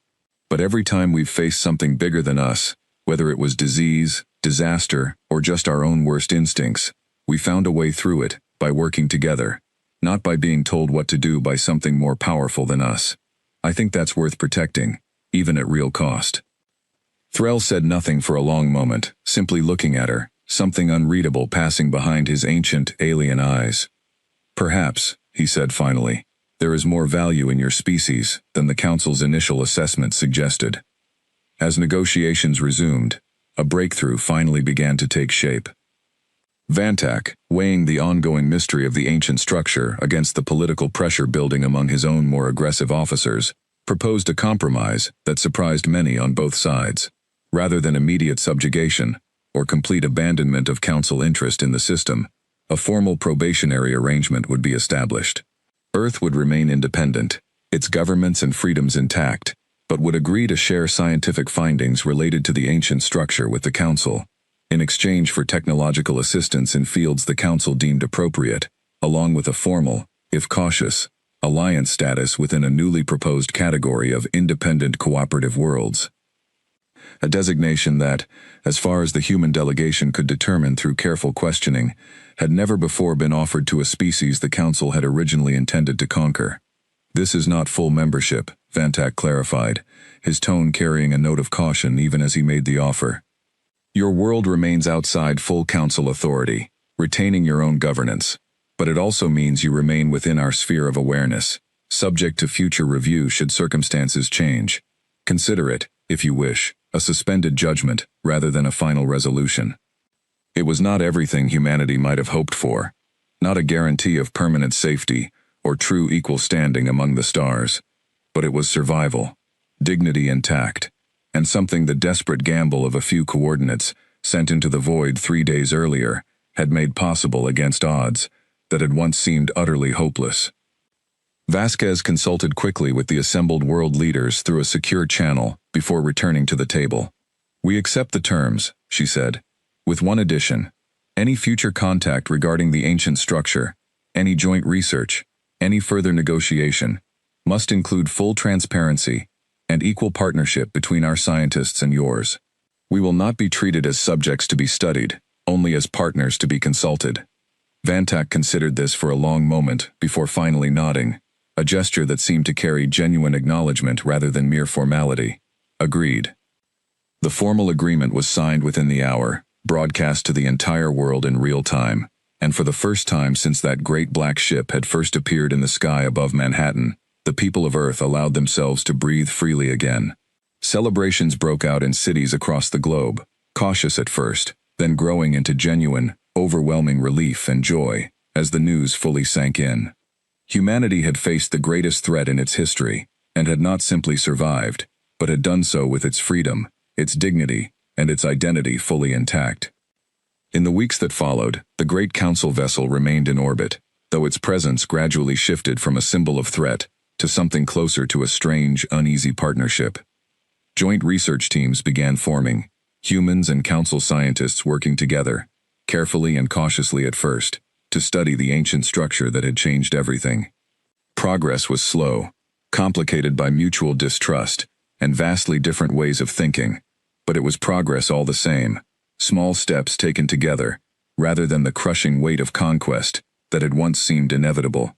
But every time we've faced something bigger than us, whether it was disease, disaster, or just our own worst instincts, we found a way through it by working together, not by being told what to do by something more powerful than us. I think that's worth protecting, even at real cost. Threll said nothing for a long moment, simply looking at her, something unreadable passing behind his ancient, alien eyes. "Perhaps," he said finally, "there is more value in your species than the council's initial assessment suggested." As negotiations resumed, a breakthrough finally began to take shape. Vantak, weighing the ongoing mystery of the ancient structure against the political pressure building among his own more aggressive officers, proposed a compromise that surprised many on both sides. Rather than immediate subjugation, or complete abandonment of council interest in the system, a formal probationary arrangement would be established. Earth would remain independent, its governments and freedoms intact, but would agree to share scientific findings related to the ancient structure with the Council, in exchange for technological assistance in fields the Council deemed appropriate, along with a formal, if cautious, alliance status within a newly proposed category of independent cooperative worlds. A designation that, as far as the human delegation could determine through careful questioning, had never before been offered to a species the Council had originally intended to conquer. "This is not full membership," Vantak clarified, his tone carrying a note of caution even as he made the offer. "Your world remains outside full Council authority, retaining your own governance, but it also means you remain within our sphere of awareness, subject to future review should circumstances change. Consider it, if you wish, a suspended judgment rather than a final resolution." It was not everything humanity might have hoped for, not a guarantee of permanent safety or true equal standing among the stars, but it was survival, dignity intact, and something the desperate gamble of a few coordinates, sent into the void 3 days earlier, had made possible against odds that had once seemed utterly hopeless. Vasquez consulted quickly with the assembled world leaders through a secure channel before returning to the table. "We accept the terms," she said, "with one addition. Any future contact regarding the ancient structure, any joint research, any further negotiation, must include full transparency and equal partnership between our scientists and yours. We will not be treated as subjects to be studied, only as partners to be consulted." Vantak considered this for a long moment before finally nodding, a gesture that seemed to carry genuine acknowledgement rather than mere formality. "Agreed." The formal agreement was signed within the hour, broadcast to the entire world in real time, and for the first time since that great black ship had first appeared in the sky above Manhattan, the people of Earth allowed themselves to breathe freely again. Celebrations broke out in cities across the globe, cautious at first, then growing into genuine, overwhelming relief and joy as the news fully sank in. Humanity had faced the greatest threat in its history, and had not simply survived, but had done so with its freedom, its dignity, and its identity fully intact. In the weeks that followed, the Great Council vessel remained in orbit, though its presence gradually shifted from a symbol of threat to something closer to a strange, uneasy partnership. Joint research teams began forming, humans and council scientists working together, carefully and cautiously at first, to study the ancient structure that had changed everything. Progress was slow, complicated by mutual distrust and vastly different ways of thinking, but it was progress all the same, small steps taken together, rather than the crushing weight of conquest that had once seemed inevitable.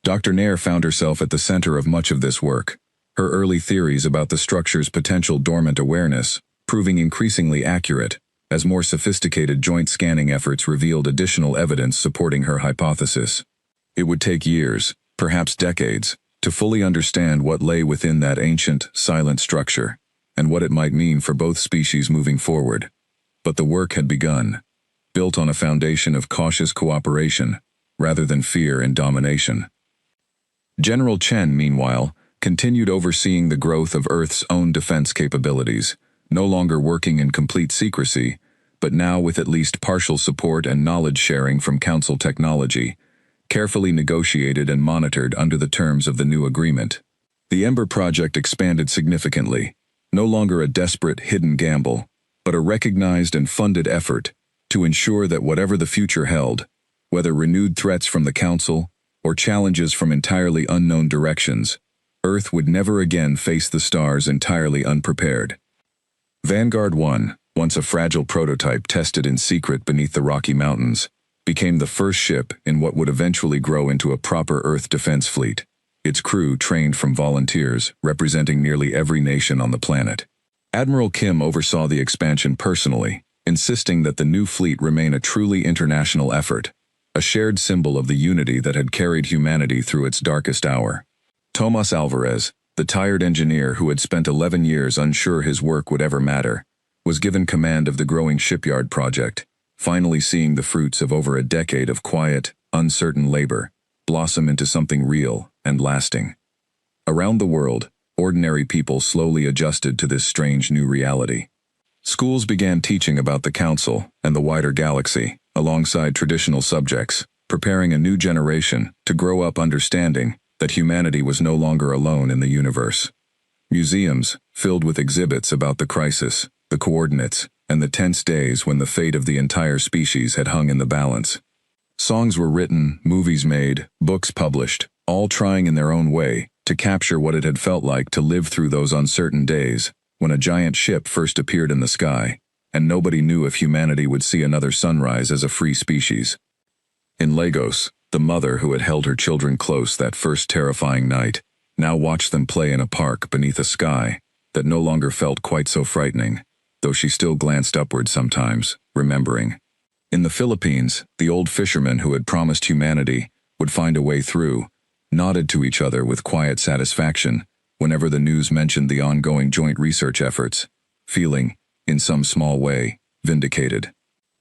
Dr. Nair found herself at the center of much of this work, her early theories about the structure's potential dormant awareness proving increasingly accurate as more sophisticated joint scanning efforts revealed additional evidence supporting her hypothesis. It would take years, perhaps decades, to fully understand what lay within that ancient, silent structure, and what it might mean for both species moving forward. But the work had begun, built on a foundation of cautious cooperation, rather than fear and domination. General Chen, meanwhile, continued overseeing the growth of Earth's own defense capabilities, no longer working in complete secrecy, but now with at least partial support and knowledge sharing from Council technology, carefully negotiated and monitored under the terms of the new agreement. The Ember project expanded significantly, no longer a desperate, hidden gamble, but a recognized and funded effort to ensure that whatever the future held, whether renewed threats from the Council or challenges from entirely unknown directions, Earth would never again face the stars entirely unprepared. Vanguard 1, once a fragile prototype tested in secret beneath the Rocky Mountains, became the first ship in what would eventually grow into a proper Earth defense fleet, its crew trained from volunteers representing nearly every nation on the planet. Admiral Kim oversaw the expansion personally, insisting that the new fleet remain a truly international effort, a shared symbol of the unity that had carried humanity through its darkest hour. Tomas Alvarez, the tired engineer who had spent 11 years unsure his work would ever matter, was given command of the growing shipyard project, finally seeing the fruits of over a decade of quiet, uncertain labor blossom into something real and lasting. Around the world, ordinary people slowly adjusted to this strange new reality. Schools began teaching about the Council and the wider galaxy, alongside traditional subjects, preparing a new generation to grow up understanding that humanity was no longer alone in the universe. Museums, filled with exhibits about the crisis, the coordinates, and the tense days when the fate of the entire species had hung in the balance. Songs were written, movies made, books published, all trying in their own way to capture what it had felt like to live through those uncertain days when a giant ship first appeared in the sky, and nobody knew if humanity would see another sunrise as a free species. In Lagos, the mother who had held her children close that first terrifying night now watched them play in a park beneath a sky that no longer felt quite so frightening, though she still glanced upward sometimes, remembering. In the Philippines, the old fishermen who had promised humanity would find a way through nodded to each other with quiet satisfaction whenever the news mentioned the ongoing joint research efforts, feeling, in some small way, vindicated.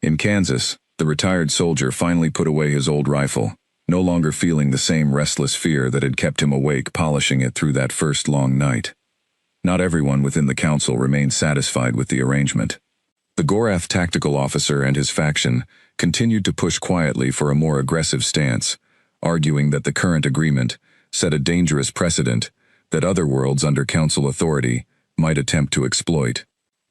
In Kansas, the retired soldier finally put away his old rifle, no longer feeling the same restless fear that had kept him awake polishing it through that first long night. Not everyone within the council remained satisfied with the arrangement. The Gorath tactical officer and his faction continued to push quietly for a more aggressive stance, arguing that the current agreement set a dangerous precedent that other worlds under council authority might attempt to exploit.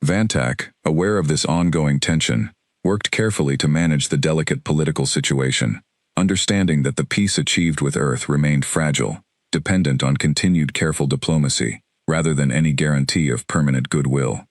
Vantak, aware of this ongoing tension, worked carefully to manage the delicate political situation, understanding that the peace achieved with Earth remained fragile, dependent on continued careful diplomacy, rather than any guarantee of permanent goodwill.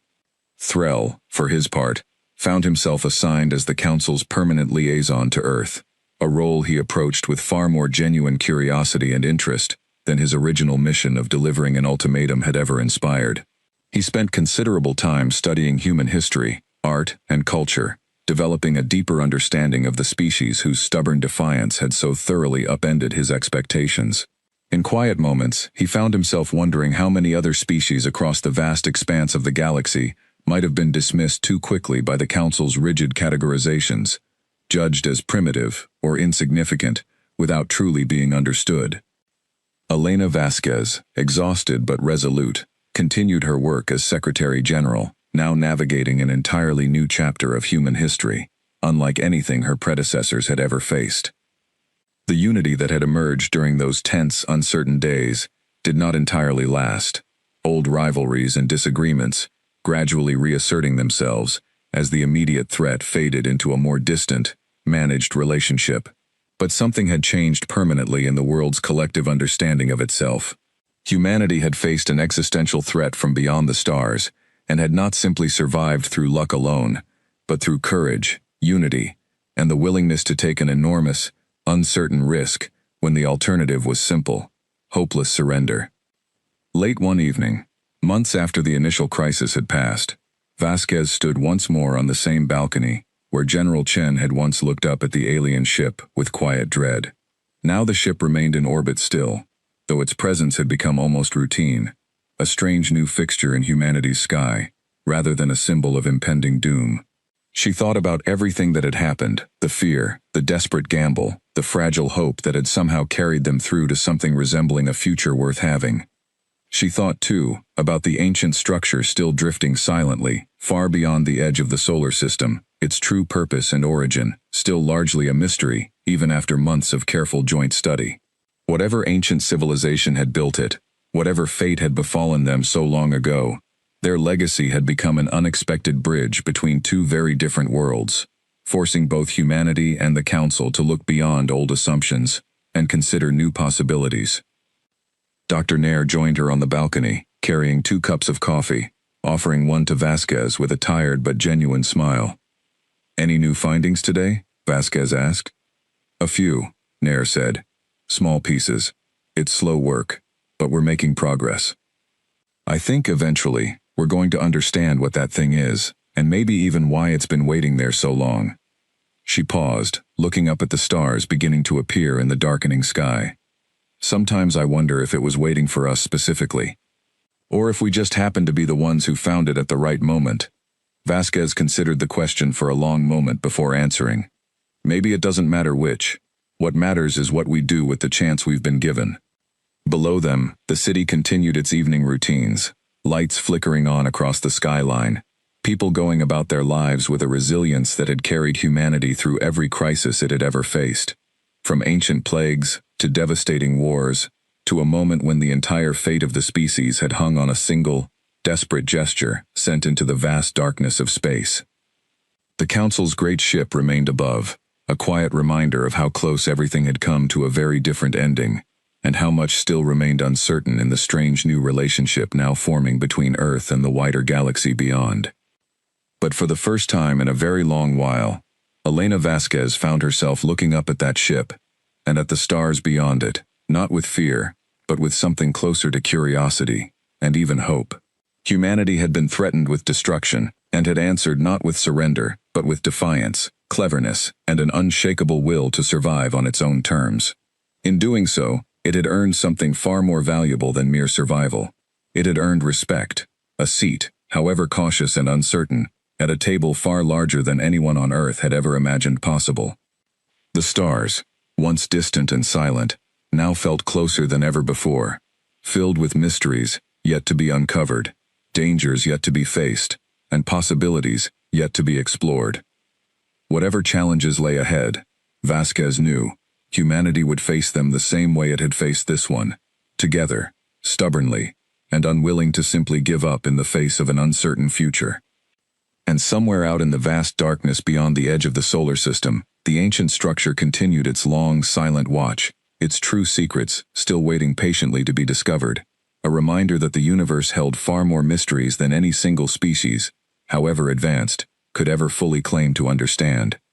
Threll, for his part, found himself assigned as the Council's permanent liaison to Earth, a role he approached with far more genuine curiosity and interest than his original mission of delivering an ultimatum had ever inspired. He spent considerable time studying human history, art, and culture, developing a deeper understanding of the species whose stubborn defiance had so thoroughly upended his expectations. In quiet moments, he found himself wondering how many other species across the vast expanse of the galaxy might have been dismissed too quickly by the Council's rigid categorizations, judged as primitive or insignificant without truly being understood. Elena Vasquez, exhausted but resolute, continued her work as Secretary General, now navigating an entirely new chapter of human history, unlike anything her predecessors had ever faced. The unity that had emerged during those tense, uncertain days did not entirely last, old rivalries and disagreements gradually reasserting themselves as the immediate threat faded into a more distant, managed relationship. But something had changed permanently in the world's collective understanding of itself. Humanity had faced an existential threat from beyond the stars, and had not simply survived through luck alone, but through courage, unity, and the willingness to take an enormous, uncertain risk when the alternative was simple, hopeless surrender. Late one evening, months after the initial crisis had passed, Vasquez stood once more on the same balcony where General Chen had once looked up at the alien ship with quiet dread. Now the ship remained in orbit still, though its presence had become almost routine, a strange new fixture in humanity's sky, rather than a symbol of impending doom. She thought about everything that had happened, the fear, the desperate gamble, the fragile hope that had somehow carried them through to something resembling a future worth having. She thought, too, about the ancient structure still drifting silently, far beyond the edge of the solar system, its true purpose and origin, still largely a mystery, even after months of careful joint study. Whatever ancient civilization had built it, whatever fate had befallen them so long ago, their legacy had become an unexpected bridge between two very different worlds, forcing both humanity and the Council to look beyond old assumptions and consider new possibilities. Dr. Nair joined her on the balcony, carrying 2 cups of coffee, offering one to Vasquez with a tired but genuine smile. "Any new findings today?" Vasquez asked. "A few," Nair said. "Small pieces. It's slow work, but we're making progress. I think eventually we're going to understand what that thing is, and maybe even why it's been waiting there so long." She paused, looking up at the stars beginning to appear in the darkening sky. "Sometimes I wonder if it was waiting for us specifically. Or if we just happened to be the ones who found it at the right moment." Vasquez considered the question for a long moment before answering. "Maybe it doesn't matter which. What matters is what we do with the chance we've been given." Below them, the city continued its evening routines, lights flickering on across the skyline, people going about their lives with a resilience that had carried humanity through every crisis it had ever faced. From ancient plagues, to devastating wars, to a moment when the entire fate of the species had hung on a single, desperate gesture sent into the vast darkness of space. The Council's great ship remained above, a quiet reminder of how close everything had come to a very different ending, and how much still remained uncertain in the strange new relationship now forming between Earth and the wider galaxy beyond. But for the first time in a very long while, Elena Vasquez found herself looking up at that ship, and at the stars beyond it, not with fear, but with something closer to curiosity, and even hope. Humanity had been threatened with destruction, and had answered not with surrender, but with defiance, cleverness, and an unshakable will to survive on its own terms. In doing so, it had earned something far more valuable than mere survival. It had earned respect, a seat, however cautious and uncertain, at a table far larger than anyone on Earth had ever imagined possible. The stars, once distant and silent, now felt closer than ever before, filled with mysteries yet to be uncovered, dangers yet to be faced, and possibilities yet to be explored. Whatever challenges lay ahead, Vasquez knew humanity would face them the same way it had faced this one, together, stubbornly, and unwilling to simply give up in the face of an uncertain future. And somewhere out in the vast darkness beyond the edge of the solar system, the ancient structure continued its long, silent watch, its true secrets still waiting patiently to be discovered, a reminder that the universe held far more mysteries than any single species, however advanced, could ever fully claim to understand.